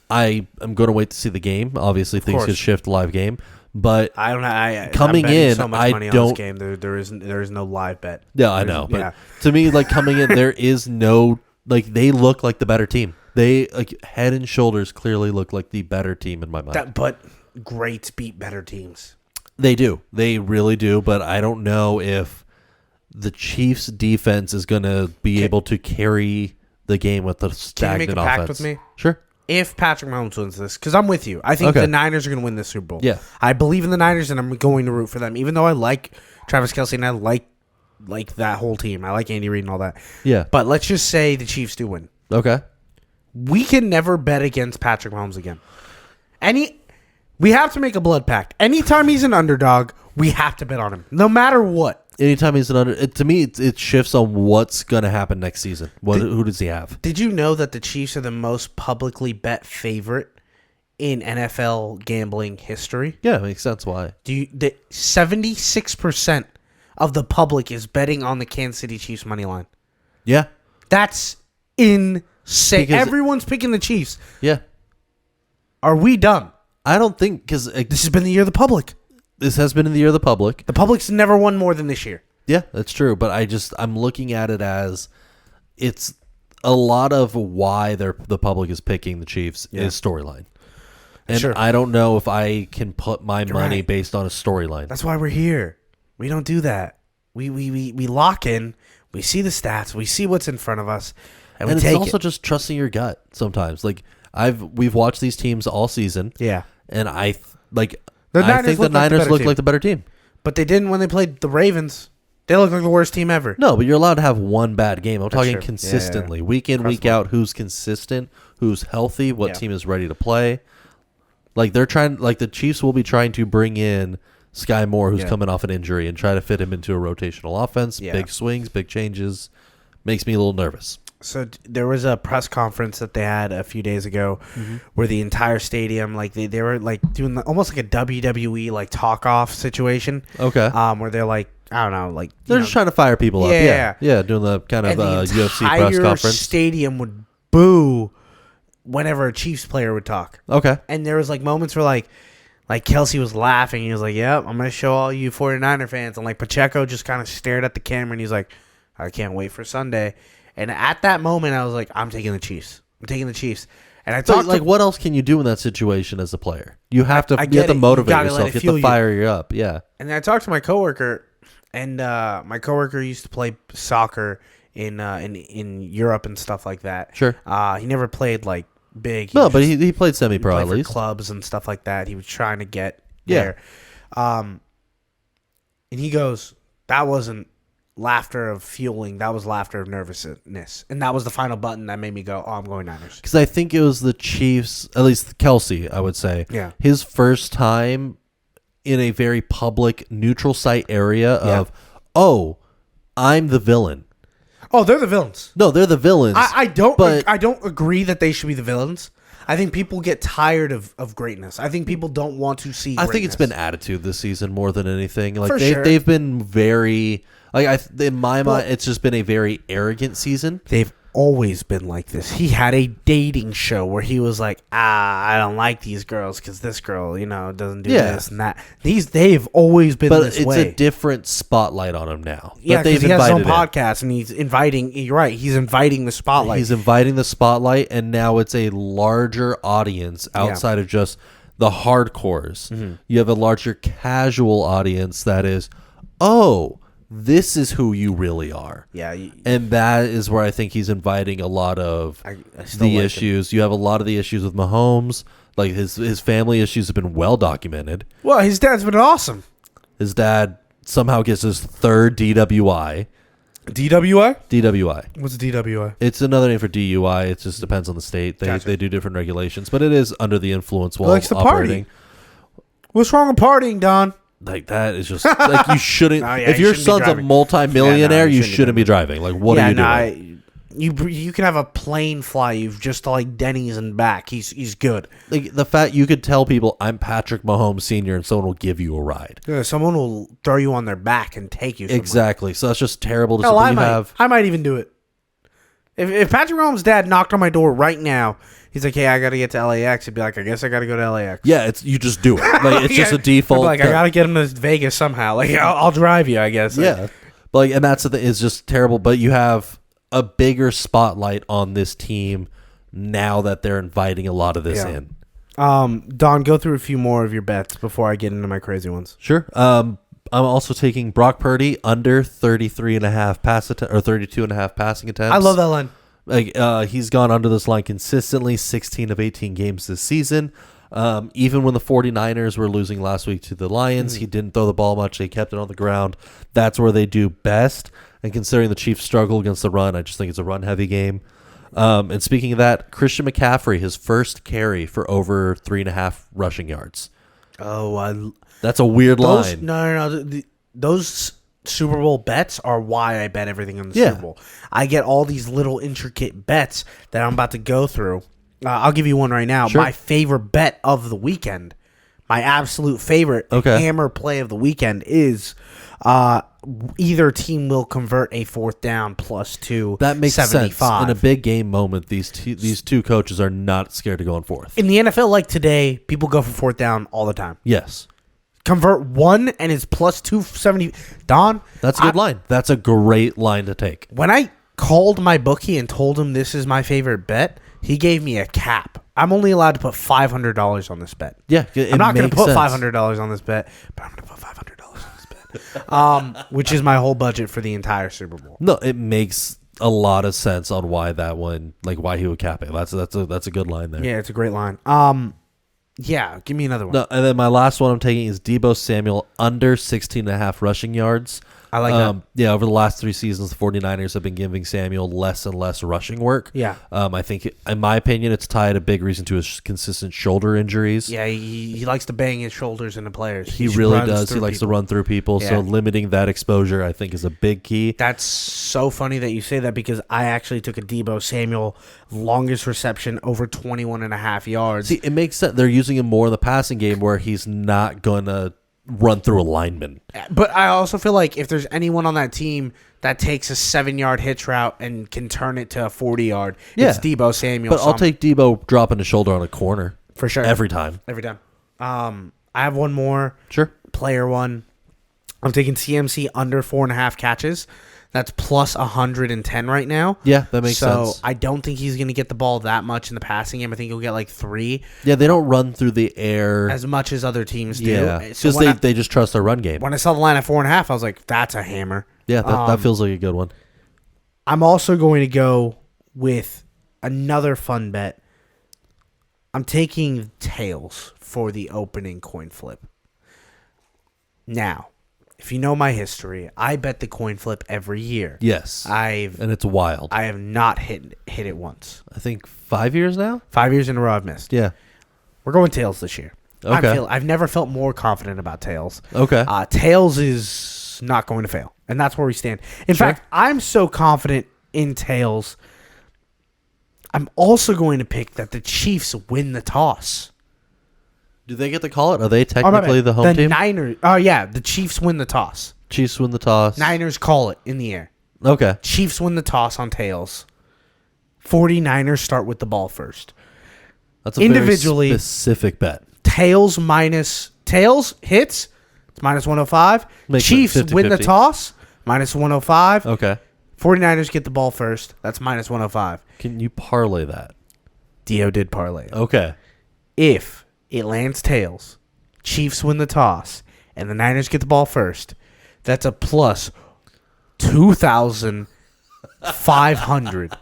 I am going to wait to see the game. Obviously, things course. could shift live game, but I don't know. Coming I'm betting in, so much I money on don't- this game. There is no live bet. yeah, I know. But yeah. to me, like coming in, there is no like they look like the better team. They like head and shoulders clearly look like the better team in my mind. But greats beat better teams. They do. They really do. But I don't know if the Chiefs' defense is going to be able to carry the game with the Can you stagnant make a pact offense. with me? Sure. If Patrick Mahomes wins this, because I'm with you. I think Okay. the Niners are going to win this Super Bowl. Yeah. I believe in the Niners, and I'm going to root for them. Even though I like Travis Kelce and I like that whole team. I like Andy Reid and all that. Yeah. But let's just say the Chiefs do win. Okay. We can never bet against Patrick Mahomes again. We have to make a blood pact. Anytime he's an underdog, we have to bet on him, no matter what. Anytime he's to me, it shifts on what's going to happen next season. Who does he have? Did you know that the Chiefs are the most publicly bet favorite in NFL gambling history? Yeah, it makes sense. Why? 76% of the public is betting on the Kansas City Chiefs money line. Yeah. That's insane. Because- Everyone's picking the Chiefs. Yeah. Are we dumb? I don't think because This has been the year of the public. this has been in the year of the public. The public's never won more than this year. Yeah, that's true. But I'm looking at it as it's a lot of why the public is picking the Chiefs is storyline. And Sure. I don't know if I can put my money right. based on a storyline. That's why we're here. We don't do that. We lock in. We see the stats. We see what's in front of us, and we And it's take also it. just trusting your gut sometimes. Like we've watched these teams all season. Yeah. And I think The the Niners look like the Niners better look team. like the better team. But they didn't when they played the Ravens. They look like the worst team ever. No, but you're allowed to have one bad game. I'm talking true. Yeah, consistently. yeah. Week in, week out, who's consistent, who's healthy, what Yeah. team is ready to play. Like the Chiefs will be trying to bring in Sky Moore, who's Yeah. coming off an injury, and try to fit him into a rotational offense. Yeah. Big swings, big changes. Makes me a little nervous. So there was a press conference that they had a few days ago where the entire stadium, like they were like doing almost like a WWE like talk off situation. Okay. Where they're like, I don't know, like They're just trying to fire people up. Yeah, doing the kind of and the UFC press conference. Stadium would boo whenever a Chiefs player would talk. Okay. And there was like moments where like Kelsey was laughing. He was like, "Yep, I'm gonna show all you 49er fans." And like Pacheco just kind of stared at the camera and he's like, "I can't wait for Sunday." And at that moment, I was like, I'm taking the Chiefs. And I thought, like, what else can you do in that situation as a player? You have to, you have to motivate yourself. You have to fire you up. Yeah. And I talked to my coworker, and my coworker used to play soccer in Europe and stuff like that. Sure. He never played like big. No, but he played semi-pro at least. Clubs and stuff like that. He was trying to get there. And he goes, that wasn't laughter of fueling, that was laughter of nervousness, and that was the final button that made me go, I'm going Niners. Because I think it was the Chiefs, at least Kelsey, I would say, his first time in a very public neutral site area of, oh, I'm the villain. Oh, they're the villains. No, they're the villains. I don't agree that they should be the villains. I think people get tired of greatness. I think people don't want to see greatness. I think it's been attitude this season more than anything. Like sure. They've been very, like, in my mind, it's just been a very arrogant season. They've always been like this. He had a dating show where he was like, I don't like these girls because this girl, doesn't do this and that. They've always been this way. But it's a different spotlight on him now. Yeah, because he has his own podcast and he's inviting, you're right, he's inviting the spotlight. He's inviting the spotlight, and now it's a larger audience outside of just the hardcores. Mm-hmm. You have a larger casual audience that is, this is who you really are. Yeah. And that is where I think he's inviting a lot of the issues. You have a lot of the issues with Mahomes. Like his family issues have been well documented. Well, his dad's been awesome. His dad somehow gets his third DWI. DWI? DWI. What's DWI? It's another name for DUI. It just depends on the state. They do different regulations. But it is under the influence while operating. Party. What's wrong with partying, Don? Like, that is just, like, you shouldn't. If your son's a multi-millionaire, you shouldn't be driving. Like, what are you doing? You can have a plane fly you just to, like, Denny's and back. He's good. Like, the fact you could tell people, I'm Patrick Mahomes Sr., and someone will give you a ride. Yeah, someone will throw you on their back and take you somewhere. Exactly. So that's just terrible. I might even do it. If Patrick Mahomes' dad knocked on my door right now, he's like, "Hey, I got to get to LAX." He'd be like, "I guess I got to go to LAX." Yeah, you just do it. Like, it's just a default. Like, I got to get him to Vegas somehow. Like, I'll drive you, I guess. Yeah, but and that's the thing. It's just terrible. But you have a bigger spotlight on this team now that they're inviting a lot of this in. Don, go through a few more of your bets before I get into my crazy ones. Sure. I'm also taking Brock Purdy under 33.5 32.5 passing attempts. I love that line. Like, he's gone under this line consistently 16 of 18 games this season. Even when the 49ers were losing last week to the Lions, he didn't throw the ball much. They kept it on the ground. That's where they do best. And considering the Chiefs struggle against the run, I just think it's a run-heavy game. And speaking of Christian McCaffrey, his first carry for over 3.5 rushing yards. That's a weird line. No. Those Super Bowl bets are why I bet everything on the Super Bowl. I get all these little intricate bets that I'm about to go through. I'll give you one right now. Sure. My favorite bet of the weekend, my absolute favorite hammer play of the weekend is either team will convert a fourth down +2. That makes 75. Sense. In a big game moment, these two coaches are not scared to go on fourth. In the NFL, like today, people go for fourth down all the time. Yes. Convert one and it's +270. Don, that's a good line. That's a great line to take. When I called my bookie and told him this is my favorite bet, he gave me a cap. I'm only allowed to put $500 on this bet. Yeah, I'm not going to put $500 on this bet, but I'm going to put $500 on this bet, which is my whole budget for the entire Super Bowl. No, it makes a lot of sense on why that one, like why he would cap it. That's a good line there. Yeah, it's a great line. Yeah, give me another one. No, and then my last one I'm taking is Deebo Samuel under 16.5 rushing yards. I like that. Yeah, over the last 3 seasons, the 49ers have been giving Samuel less and less rushing work. Yeah. I think, in my opinion, it's tied a big reason to his consistent shoulder injuries. Yeah, he likes to bang his shoulders into players. He really does. He likes to run through people. Yeah. So limiting that exposure, I think, is a big key. That's so funny that you say that because I actually took a Deebo Samuel longest reception over 21.5 yards. See, it makes sense. They're using him more in the passing game where he's not going to run through a lineman. But I also feel like if there's anyone on that team that takes a 7-yard hitch route and can turn it to a 40-yard, it's Deebo Samuel. But I'll take Deebo dropping his shoulder on a corner. For sure. Every time. Every time. I have one more. Sure. Player one. I'm taking CMC under 4.5 catches. That's plus 110 right now. Yeah, that makes sense. So I don't think he's going to get the ball that much in the passing game. I think he'll get like 3. Yeah, they don't run through the air as much as other teams do. Yeah, because they just trust their run game. When I saw the line at 4.5, I was like, that's a hammer. Yeah, that feels like a good one. I'm also going to go with another fun bet. I'm taking tails for the opening coin flip. Now, if you know my history, I bet the coin flip every year. Yes. And it's wild. I have not hit it once. I think 5 years now? 5 years in a row I've missed. Yeah. We're going tails this year. Okay. I've never felt more confident about tails. Okay. Tails is not going to fail. And that's where we stand. In fact, I'm so confident in tails, I'm also going to pick that the Chiefs win the toss. Do they get to call it? Are they technically the home team? Niners. Oh, yeah. The Chiefs win the toss. Chiefs win the toss. Niners call it in the air. Okay. Chiefs win the toss on tails. 49ers start with the ball first. That's a individually very specific bet. Tails hits. It's minus 105. Chiefs 50-50. win the toss. Minus 105. Okay. 49ers get the ball first. That's minus 105. Can you parlay that? Dio did parlay it. Okay. If it lands tails, Chiefs win the toss, and the Niners get the ball first, that's a plus 2,500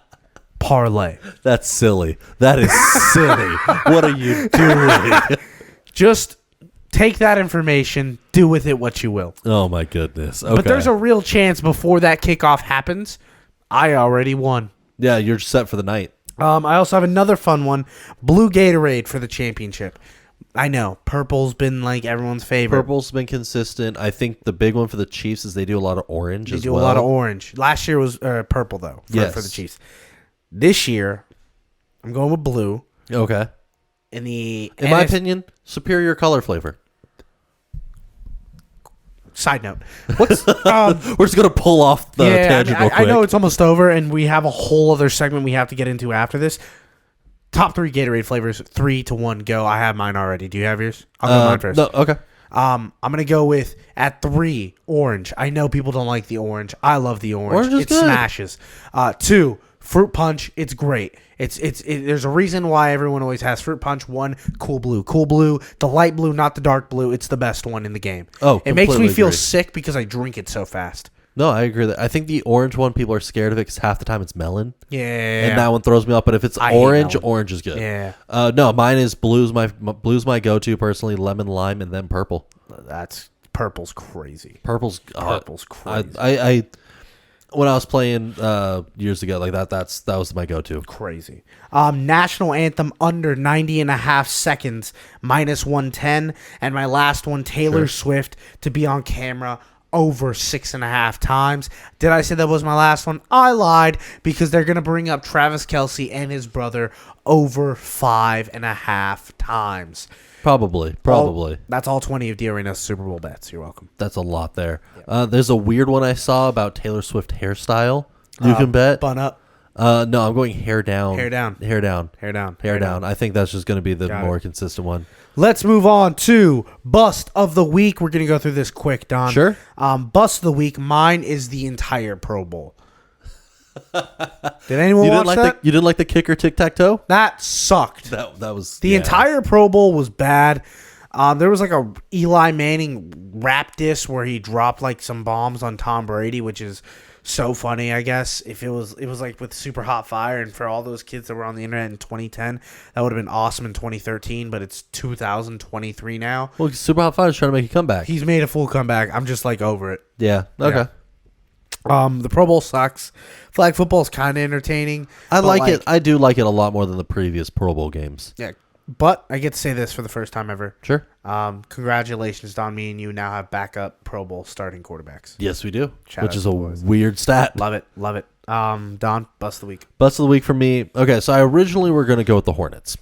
parlay. That's silly. That is silly. What are you doing? Just take that information, do with it what you will. Oh, my goodness. Okay. But there's a real chance before that kickoff happens, I already won. Yeah, you're set for the night. I also have another fun one. Blue Gatorade for the championship. I know. Purple's been like everyone's favorite. Purple's been consistent. I think the big one for the Chiefs is they do a lot of orange as well. They do a lot of orange. Last year was purple, though, for the Chiefs. This year, I'm going with blue. Okay. In my opinion, superior color flavor. Side note. We're just going to pull off the tangent real quick. I know it's almost over, and we have a whole other segment we have to get into after this. Top 3 Gatorade flavors, 3-1, go. I have mine already. Do you have yours? I'll go mine first. No, okay. I'm going to go with, at 3, orange. I know people don't like the orange. I love the orange. Orange is good. Smashes. 2, fruit punch. It's great. There's a reason why everyone always has fruit punch. 1, cool blue. Cool blue, the light blue, not the dark blue. It's the best one in the game. Oh, it makes me feel agree. sick because I drink it so fast. No, I agree. I think the orange one, people are scared of it because half the time it's melon. Yeah. And that one throws me off. But if it's orange is good. Yeah. No, mine is blue's my go-to personally. Lemon, lime, and then purple. Purple's crazy. Purple's crazy. I when I was playing years ago, like that was my go-to. Crazy. National anthem under 90.5 seconds, minus 110. And my last one, Taylor Swift to be on camera over 6.5 times. Did I say that was my last one? I lied, because they're going to bring up Travis Kelce and his brother over 5.5 times. Probably. That's all 20 of Dio Reyna's Super Bowl bets. You're welcome. That's a lot there. Yeah. There's a weird one I saw about Taylor Swift hairstyle. You can bet. Bun up. No, I'm going hair down. Hair down. Hair down. Hair down. Hair down. I think that's just going to be the more consistent one. Let's move on to Bust of the Week. We're going to go through this quick, Don. Sure. Bust of the Week. Mine is the entire Pro Bowl. Did anyone watch that? You didn't like the kicker tic-tac-toe? That sucked. That was... The entire Pro Bowl was bad. There was like a Eli Manning rap diss where he dropped like some bombs on Tom Brady, which is so funny, I guess. If it was like with Super Hot Fire, and for all those kids that were on the internet in 2010, that would have been awesome in 2013, but it's 2023 now. Well, Super Hot Fire is trying to make a comeback. He's made a full comeback. I'm just like over it. Yeah. Okay. The Pro Bowl sucks. Flag football is kind of entertaining. I like it. I do like it a lot more than the previous Pro Bowl games. Yeah, but I get to say this for the first time ever. Sure. Congratulations, Don. Me and you now have backup Pro Bowl starting quarterbacks. Yes, we do. Shout which out is to a the boys. weird stat. Love it. Love it. Don, bust the week. Bust of the week for me. Okay, so I originally were going to go with the Hornets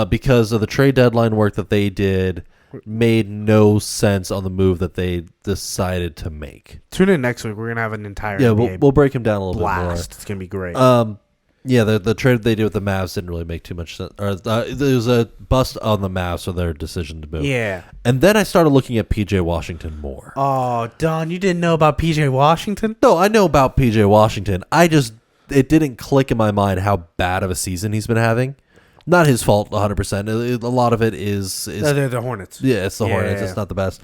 because of the trade deadline work that they did. Made no sense on the move that they decided to make. Tune in next week. We're gonna have an entire NBA we'll break him down a little blast. bit more. It's gonna be great. The trade they did with the Mavs didn't really make too much sense. There was a bust on the Mavs for their decision to move. Yeah. And then I started looking at PJ Washington more. Oh, Don, you didn't know about PJ Washington? No, I know about PJ Washington. It didn't click in my mind how bad of a season he's been having. Not his fault, 100%. A lot of it is They're the Hornets. Yeah, it's the Hornets. It's not the best.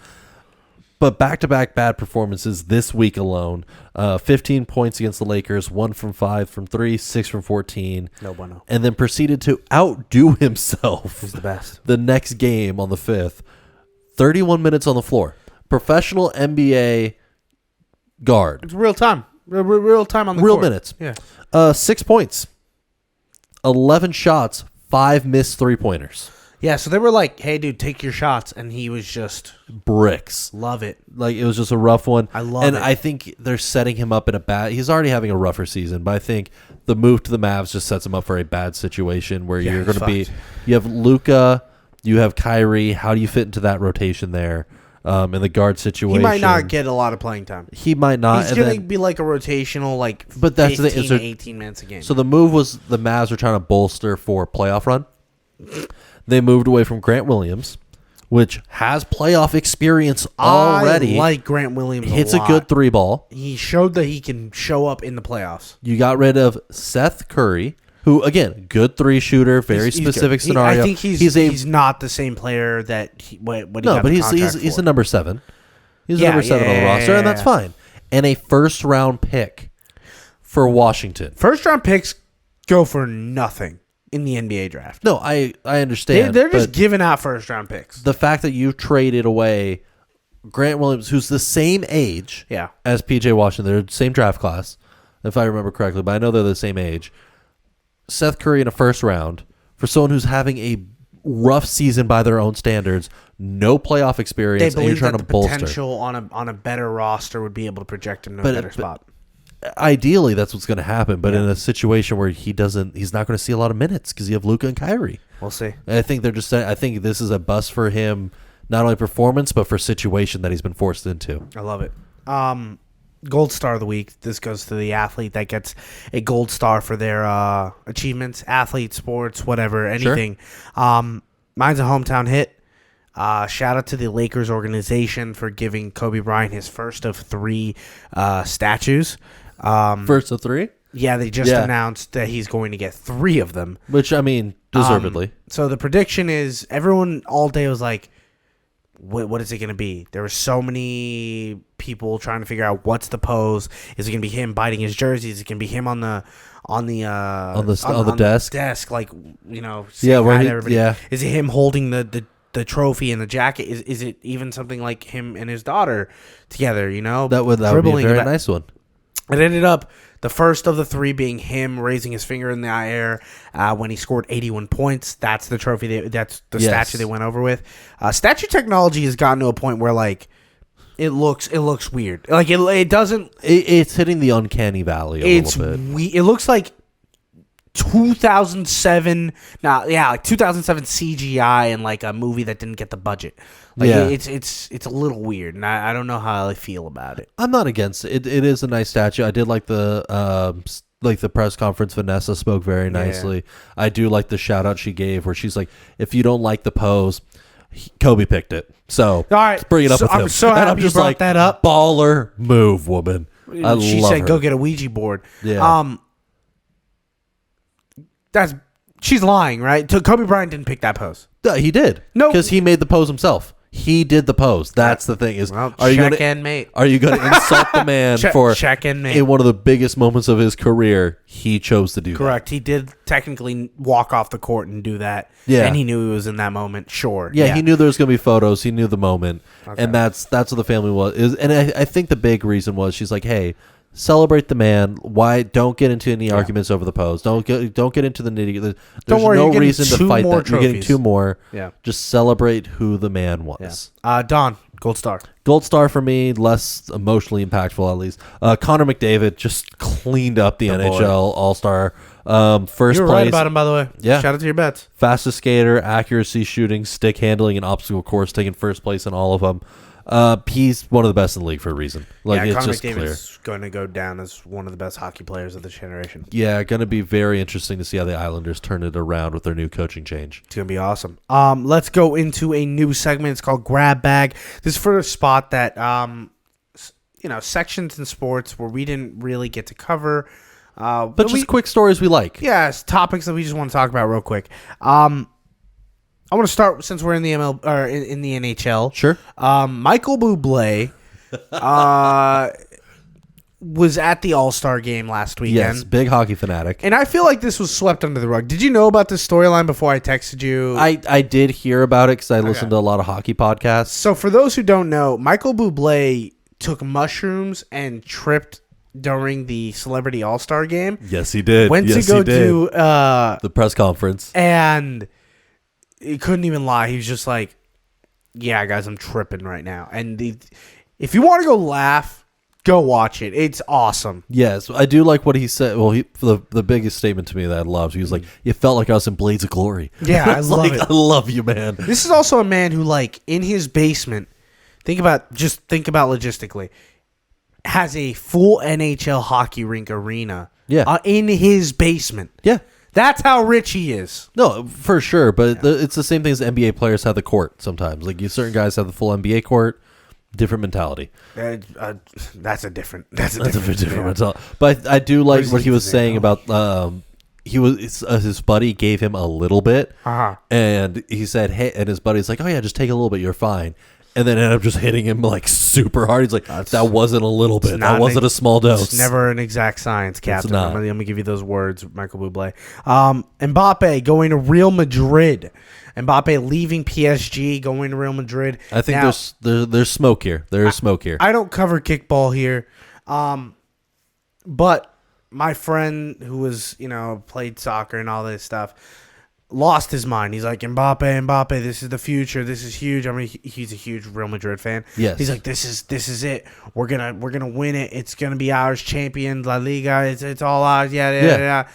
But back-to-back bad performances this week alone. 15 points against the Lakers, 1 from 5 from 3, 6 from 14. No bueno. And then proceeded to outdo himself. He's the best. The next game on the 5th. 31 minutes on the floor. Professional NBA guard. It's real time. Real time on the Real court. minutes. Yeah. 6 points. 11 shots. 5 missed three-pointers. Yeah, so they were like, hey, dude, take your shots. And he was just... Bricks. Love it. Like, it was just a rough one. I love and it. I think they're setting him up in a bad... He's already having a rougher season, but I think the move to the Mavs just sets him up for a bad situation where you're going to be... You have Luka, you have Kyrie. How do you fit into that rotation there in the guard situation? He might not get a lot of playing time. He might not. He's going to be like a rotational, like, but that's 15 the thing. to 18 minutes a game. So the move was the Mavs were trying to bolster for a playoff run. They moved away from Grant Williams, which has playoff experience already. I like Grant Williams Hits a lot. a good three ball. He showed that he can show up in the playoffs. You got rid of Seth Curry, who, again, good three shooter, very specific scenario. I think he's not the same player that when he got but the he's contract he's for. a number 7. He's a number 7 on the roster, and that's fine. And a first-round pick for Washington. First-round picks go for nothing in the NBA draft. No, I understand. They're just giving out first-round picks. The fact that you traded away Grant Williams, who's the same age as P.J. Washington, they're the same draft class, if I remember correctly, but I know they're the same age. Seth Curry in a first round for someone who's having a rough season by their own standards, no playoff experience, They and you're believe trying that to the bolster. potential on a better roster would be able to project him to a better spot. Ideally, that's what's going to happen. But in a situation where he's not going to see a lot of minutes because you have Luka and Kyrie. We'll see. I think I think this is a bust for him, not only performance but for situation that he's been forced into. I love it. Gold star of the week. This goes to the athlete that gets a gold star for their achievements, athlete, sports, whatever, anything. Sure. Mine's a hometown hit. Shout out to the Lakers organization for giving Kobe Bryant his first of 3 statues. First of 3? Yeah, they just announced that he's going to get 3 of them. Which, I mean, deservedly. So the prediction is everyone all day was like, what is it going to be? There were so many people trying to figure out what's the pose. Is it going to be him biting his jersey? Is it going to be him on the desk, like, you know, where is it him holding the trophy and the jacket? Is it even something like him and his daughter together? You know, that would be a very nice one. It ended up the first of the 3 being him raising his finger in the air when he scored 81 points. That's the trophy. That's the statue they went over with. Statue technology has gotten to a point where like it looks weird. Like it doesn't. It's hitting the uncanny valley a little bit. It looks like 2007. Like 2007 CGI and like a movie that didn't get the budget. Like it's a little weird, and I don't know how I feel about it. I'm not against it. It is a nice statue. I did like the press conference. Vanessa spoke very nicely. I do like the shout out she gave where she's like, if you don't like the pose, Kobe picked it. So all right, bring it up with him. I'm so happy you brought that up. Baller move, woman. She said, "Go get a Ouija board." Yeah. She's lying, right? Kobe Bryant didn't pick that pose. He did. No, because he made the pose himself. He did the pose. That's the thing. Are you going to insult the man for in one of the biggest moments of his career? He chose to do Correct. He did technically walk off the court and do that. Yeah, and he knew he was in that moment. Sure. Yeah, he knew there was going to be photos. He knew the moment, and that's what the family was. And I think the big reason was she's like, hey, celebrate the man. Why don't get into any arguments over the pose? Don't get into the nitty. There's Don't worry, no you're getting reason to two fight more that. You're getting trophies. 2 more. Yeah. Just celebrate who the man was. Don, gold star. Gold star for me, less emotionally impactful at least. Connor McDavid just cleaned up the NHL All-Star. First You were place. right about him, by the way. Yeah. Shout out to your bets. Fastest skater, accuracy, shooting, stick handling, and obstacle course, taking first place in all of them. He's one of the best in the league for a reason. Like, it's Connor just clear. McDavid's going to go down as one of the best hockey players of this generation. Yeah, going to be very interesting to see how the Islanders turn it around with their new coaching change. It's going to be awesome. Let's go into a new segment. It's called Grab Bag. This is for a spot that, sections in sports where we didn't really get to cover. But just quick stories we like. Yeah, it's topics that we just want to talk about real quick. I want to start since we're in the in the NHL. Sure. Michael Bublé was at the All-Star game last weekend. Yes, big hockey fanatic. And I feel like this was swept under the rug. Did you know about this storyline before I texted you? I did hear about it because I listened to a lot of hockey podcasts. So for those who don't know, Michael Bublé took mushrooms and tripped during the Celebrity All-Star game. Yes, he did. Went to go do the press conference. And he couldn't even lie. He was just like, yeah, guys, I'm tripping right now. And if you want to go laugh, go watch it. It's awesome. Yes, I do like what he said. Well, the biggest statement to me that I loved, he was like, it felt like I was in Blades of Glory. Yeah, I love it. I love you, man. This is also a man who, like, in his basement, think about logistically, has a full NHL hockey rink arena in his basement. Yeah. That's how rich he is. No, for sure. But it's the same thing as NBA players have the court sometimes. Like, certain guys have the full NBA court, different mentality. That's a different mentality. But I do like what he was saying about his buddy gave him a little bit, and he said, "Hey," and his buddy's like, "Oh yeah, just take a little bit, you're fine." And then ended up just hitting him like super hard. He's like, that wasn't a little bit. That wasn't a small dose. It's never an exact science, Captain. It's not. I'm going to give you those words, Michael Bublé. Mbappe going to Real Madrid. Mbappe leaving PSG, going to Real Madrid. I think there's smoke here. There is smoke here. I don't cover kickball here. But my friend who was, played soccer and all this stuff, lost his mind. He's like, Mbappe, this is the future. This is huge. I mean, he's a huge Real Madrid fan. Yes. He's like, this is it. We're gonna win it. It's gonna be ours. Champions, La Liga. It's all ours. Yeah.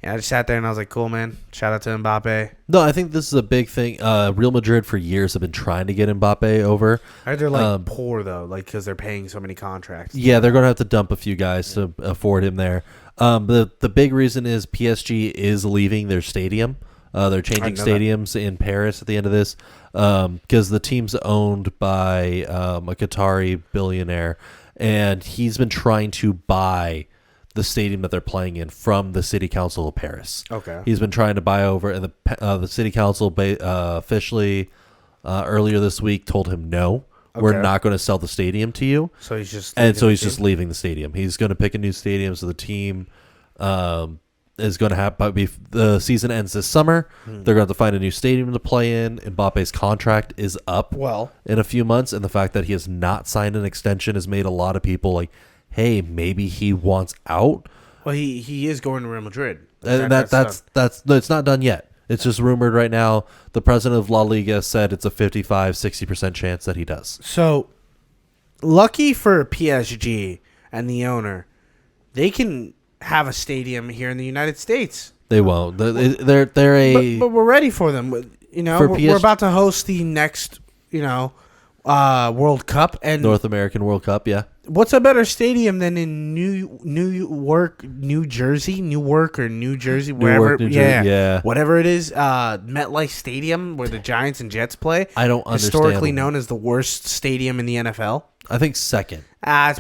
And I just sat there and I was like, cool, man. Shout out to Mbappe. No, I think this is a big thing. Real Madrid for years have been trying to get Mbappe over. I heard they're poor though, because they're paying so many contracts. Yeah, they're gonna have to dump a few guys to afford him there. The big reason is PSG is leaving their stadium. They're changing stadiums in Paris at the end of this because the team's owned by a Qatari billionaire, and he's been trying to buy the stadium that they're playing in from the city council of Paris. Okay. He's been trying to buy over, and the city council officially earlier this week told him no. Okay. We're not going to sell the stadium to you. So he's just leaving the stadium. He's going to pick a new stadium, so the team is going to have the season ends this summer. They're going to have to find a new stadium to play in. Mbappe's contract is up in a few months, and the fact that he has not signed an extension has made a lot of people like, hey, maybe he wants out. Well, he is going to Real Madrid. And it's not done yet. It's just rumored right now. The president of La Liga said it's a 55-60% chance that he does. So, lucky for PSG and the owner, they can have a stadium here in the United States. They won't. But we're ready for them. We're about to host the next, World Cup and North American World Cup. Yeah. What's a better stadium than in Newark, New Jersey, wherever, New Jersey, yeah, whatever it is, MetLife Stadium where the Giants and Jets play. I don't understand. Historically known as the worst stadium in the NFL. I think second. It's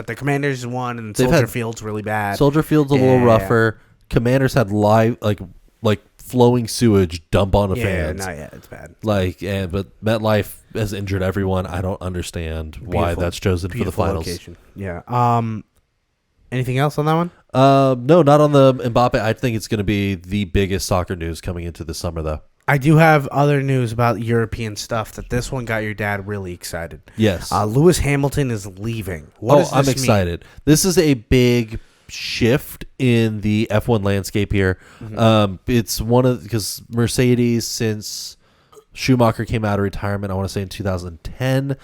up there. Commanders is one, and Soldier Field's really bad. Soldier Field's a little rougher. Commanders had live like flowing sewage dump on the fans. Yeah, it's bad. But MetLife has injured everyone. I don't understand why that's chosen for the finals. Location. Yeah. Anything else on that one? No, not on the Mbappe. I think it's going to be the biggest soccer news coming into the summer, though. I do have other news about European stuff that this one got your dad really excited. Yes. Lewis Hamilton is leaving. What does this I'm excited. mean? This is a big shift in the F1 landscape here. It's because Mercedes, since Schumacher came out of retirement, I want to say in 2010,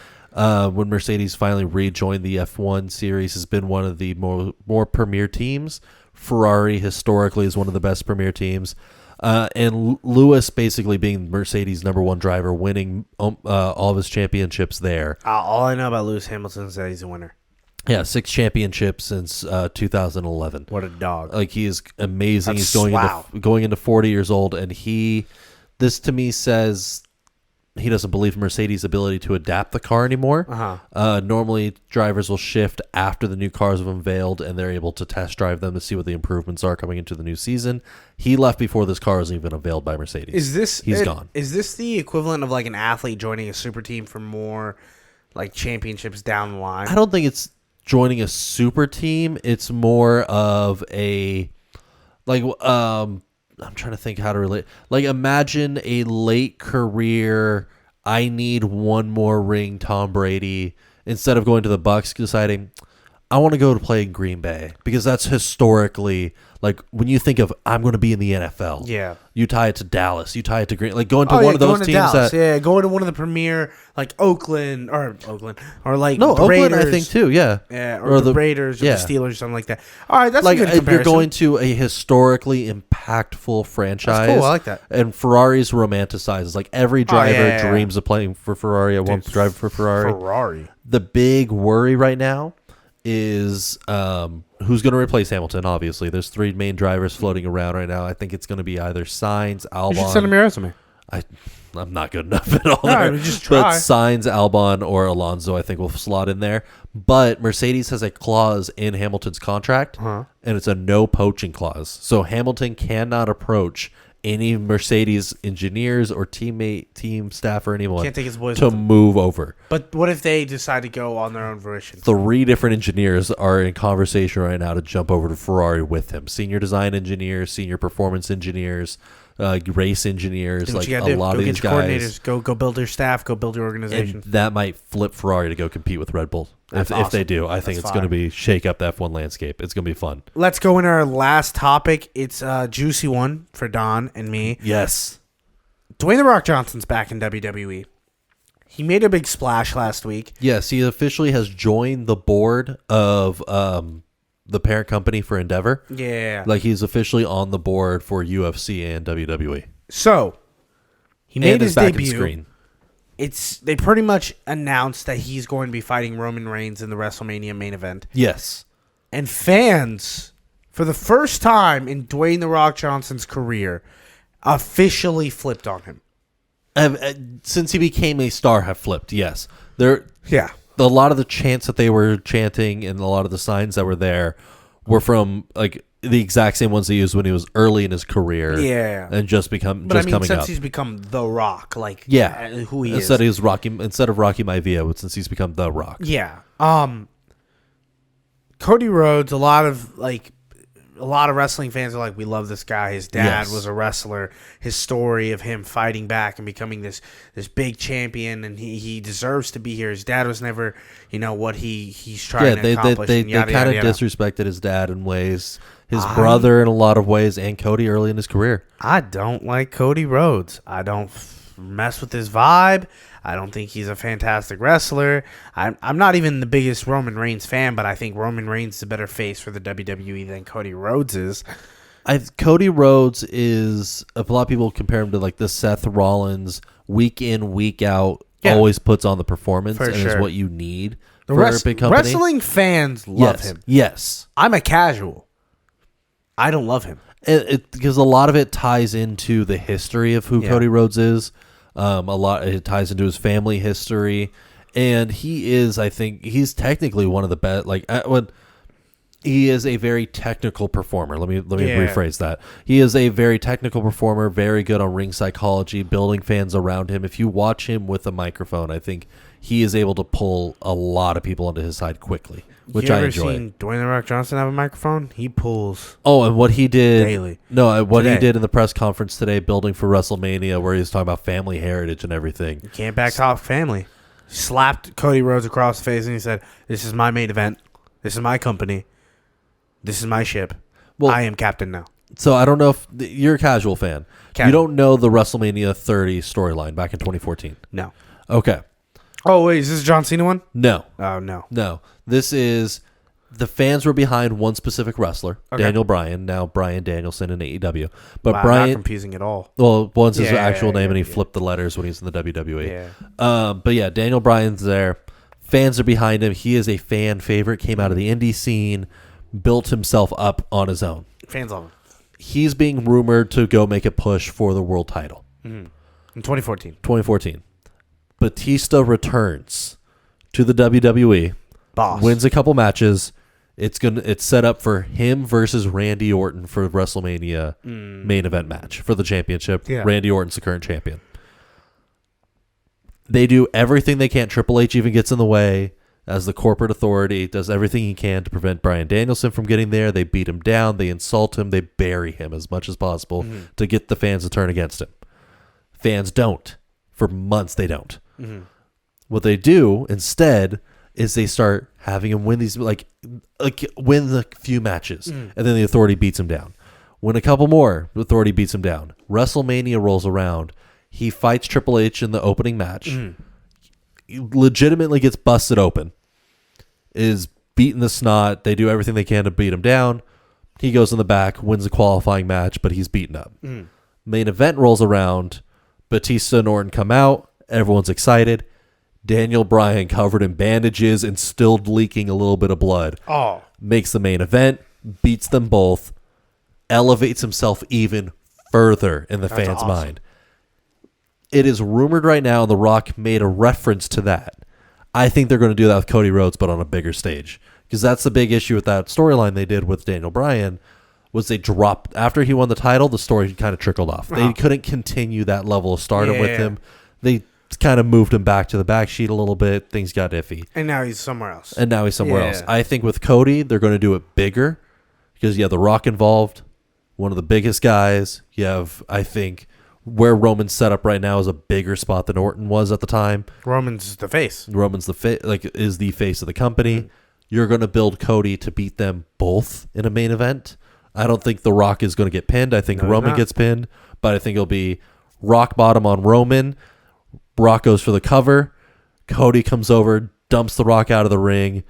when Mercedes finally rejoined the F1 series, has been one of the more premier teams. Ferrari historically is one of the best premier teams. And Lewis basically being Mercedes' #1 driver, winning all of his championships there. All I know about Lewis Hamilton is that he's a winner. Yeah, 6 championships since 2011. What a dog! Like, he is amazing. That's He's going into 40 years old, and this to me says he doesn't believe Mercedes' ability to adapt the car anymore. Normally, drivers will shift after the new cars have unveiled, and they're able to test drive them to see what the improvements are coming into the new season. He left before this car was even unveiled by Mercedes. He's gone. Is this the equivalent of like an athlete joining a super team for more like championships down the line? I don't think it's joining a super team. It's more of a I'm trying to think how to relate. Like, imagine a late career, I need one more ring Tom Brady, instead of going to the Bucks, deciding, I want to go to play in Green Bay, because that's historically, like, when you think of, I'm going to be in the NFL. Yeah. You tie it to Dallas. You tie it to Green. Like, going to one of those teams Dallas, that. going to one of the premier, like Oakland, or like No, the Oakland, Raiders. I think, too, yeah. Yeah, or the Raiders or the Steelers or something like that. All right, that's like, a good if comparison. you're going to a historically impactful franchise. That's cool, I like that. And Ferrari's romanticized. Like, every driver dreams of playing for Ferrari. I want to drive for Ferrari. The big worry right now is who's going to replace Hamilton. Obviously, there's 3 main drivers floating around right now. I think it's going to be either Sainz, Albon. You should send him your resume. I'm not good enough at all. No, there. just try. But Sainz, Albon, or Alonso, I think will slot in there. But Mercedes has a clause in Hamilton's contract, and it's a no poaching clause. So Hamilton cannot approach any Mercedes engineers or team staff or anyone Can't take his boys to with him. move over. But what if they decide to go on their own volition? 3 different engineers are in conversation right now to jump over to Ferrari with him. Senior design engineers, senior performance engineers, race engineers, like a lot of these guys. Go build your staff. Go build your organization. And that might flip Ferrari to go compete with Red Bull. If they do, I think it's going to be shake up the F1 landscape. It's going to be fun. Let's go into our last topic. It's a juicy one for Don and me. Yes. Dwayne "The Rock" Johnson's back in WWE. He made a big splash last week. Yes, he officially has joined the board of the parent company for Endeavor. Yeah. Like, he's officially on the board for UFC and WWE. So, he made his back debut. in screen. They pretty much announced that he's going to be fighting Roman Reigns in the WrestleMania main event. Yes. And fans, for the first time in Dwayne "The Rock" Johnson's career, officially flipped on him. Since he became a star, have flipped, yes. Yeah. A lot of the chants that they were chanting and a lot of the signs that were there were from, like, the exact same ones he used when he was early in his career. Yeah. And coming since up. he's become The Rock, like, who he instead is. Instead of Rocky Maivia, since he's become The Rock. Yeah. Cody Rhodes, a lot of wrestling fans are like, we love this guy. His dad was a wrestler. His story of him fighting back and becoming this big champion, and he deserves to be here. His dad was never, what he's trying to accomplish. They kind of disrespected his dad in ways, his brother in a lot of ways, and Cody early in his career. I don't like Cody Rhodes. I don't mess with his vibe. I don't think he's a fantastic wrestler. I'm not even the biggest Roman Reigns fan, but I think Roman Reigns is a better face for the WWE than Cody Rhodes is. Cody Rhodes is, a lot of people compare him to like the Seth Rollins, week in, week out, always puts on the performance is what you need for a big company. Wrestling fans love him. Yes. I'm a casual. I don't love him. Because a lot of it ties into the history of who Cody Rhodes is. It ties into his family history, and he is, I think, he's technically one of the best. Like, He is a very technical performer. Let me rephrase that. He is a very technical performer, very good on ring psychology, building fans around him. If you watch him with a microphone, I think he is able to pull a lot of people onto his side quickly, which I enjoy. You ever seen Dwayne "The Rock" Johnson have a microphone? He pulls. Oh, and what he did daily. No, what Today. he did in the press conference today, building for WrestleMania, where he was talking about family heritage and everything. You can't back talk family. Slapped Cody Rhodes across the face and he said, "This is my main event. This is my company. This is my ship. Well, I am captain now." So I don't know if you're a casual fan. You don't know the WrestleMania 30 storyline back in 2014. No. Okay. Oh, wait. Is this a John Cena one? No. Oh, no. No. This is the fans were behind one specific wrestler, Daniel Bryan, now Bryan Danielson in AEW. But Bryan, not confusing at all. Well, one's his actual name, and he flipped the letters when he's in the WWE. Yeah. But yeah, Daniel Bryan's there. Fans are behind him. He is a fan favorite. Came out of the indie scene. Built himself up on his own. Fans love him. He's being rumored to go make a push for the world title. Mm-hmm. In 2014. 2014. Batista returns to the WWE. Boss. Wins a couple matches. It's set up for him versus Randy Orton for WrestleMania main event match for the championship. Yeah. Randy Orton's the current champion. They do everything they can. Triple H even gets in the way. As the corporate authority, does everything he can to prevent Bryan Danielson from getting there. They beat him down. They insult him. They bury him as much as possible to get the fans to turn against him. Fans don't. For months, they don't. Mm-hmm. What they do instead is they start having him win these, like win a few matches, and then the authority beats him down. Win a couple more, the authority beats him down. WrestleMania rolls around. He fights Triple H in the opening match. Legitimately gets busted open, is beating the snot. They do everything they can to beat him down. He goes in the back, wins a qualifying match, but he's beaten up. Main event rolls around. Batista and Orton come out. Everyone's excited. Daniel Bryan, covered in bandages and still leaking a little bit of blood, makes the main event, beats them both, elevates himself even further in the fans' mind. It is rumored right now, The Rock made a reference to that. I think they're going to do that with Cody Rhodes, but on a bigger stage. Because that's the big issue with that storyline they did with Daniel Bryan, was they dropped, after he won the title, the story kind of trickled off. They couldn't continue that level of stardom with him. They kind of moved him back to the back sheet a little bit. Things got iffy. And now he's somewhere else. I think with Cody, they're going to do it bigger. Because you have The Rock involved, one of the biggest guys. You have, I think, where Roman's set up right now is a bigger spot than Orton was at the time. Roman's the face. Roman's the is the face of the company. You're going to build Cody to beat them both in a main event. I don't think The Rock is going to get pinned. I think Roman gets pinned, but I think it'll be rock bottom on Roman. Rock goes for the cover. Cody comes over, dumps The Rock out of the ring,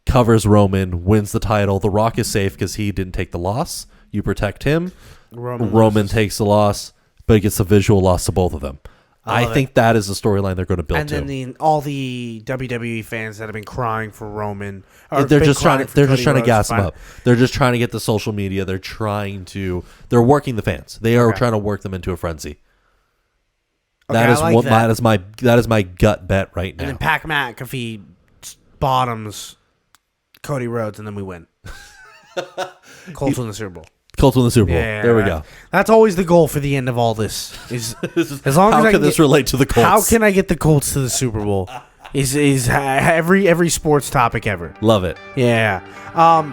covers Roman, wins the title. The Rock is safe because he didn't take the loss. You protect him. Roman takes the loss, but he gets a visual loss to both of them. I think that is the storyline they're going to build. And then all the WWE fans that have been crying for Roman, they're just trying to gas him up. They're just trying to get the social media. They're working the fans. They are trying to work them into a frenzy. That is my gut bet right now. And then Pat McAfee bottoms Cody Rhodes, and then we win. Colts win the Super Bowl. Colts win the Super Bowl. Yeah, there we go. That's always the goal for the end of all this. Is as long how as can this relate to the Colts? How can I get the Colts to the Super Bowl? Is every sports topic ever. Love it. Yeah.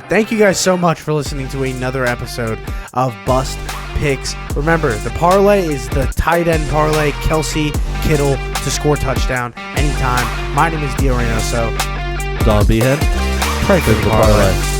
Thank you guys so much for listening to another episode of Bust Picks. Remember, the parlay is the tight end parlay. Kelsey Kittle to score touchdown anytime. My name is Dio Reynoso. Don Behead. Pray for the parlay.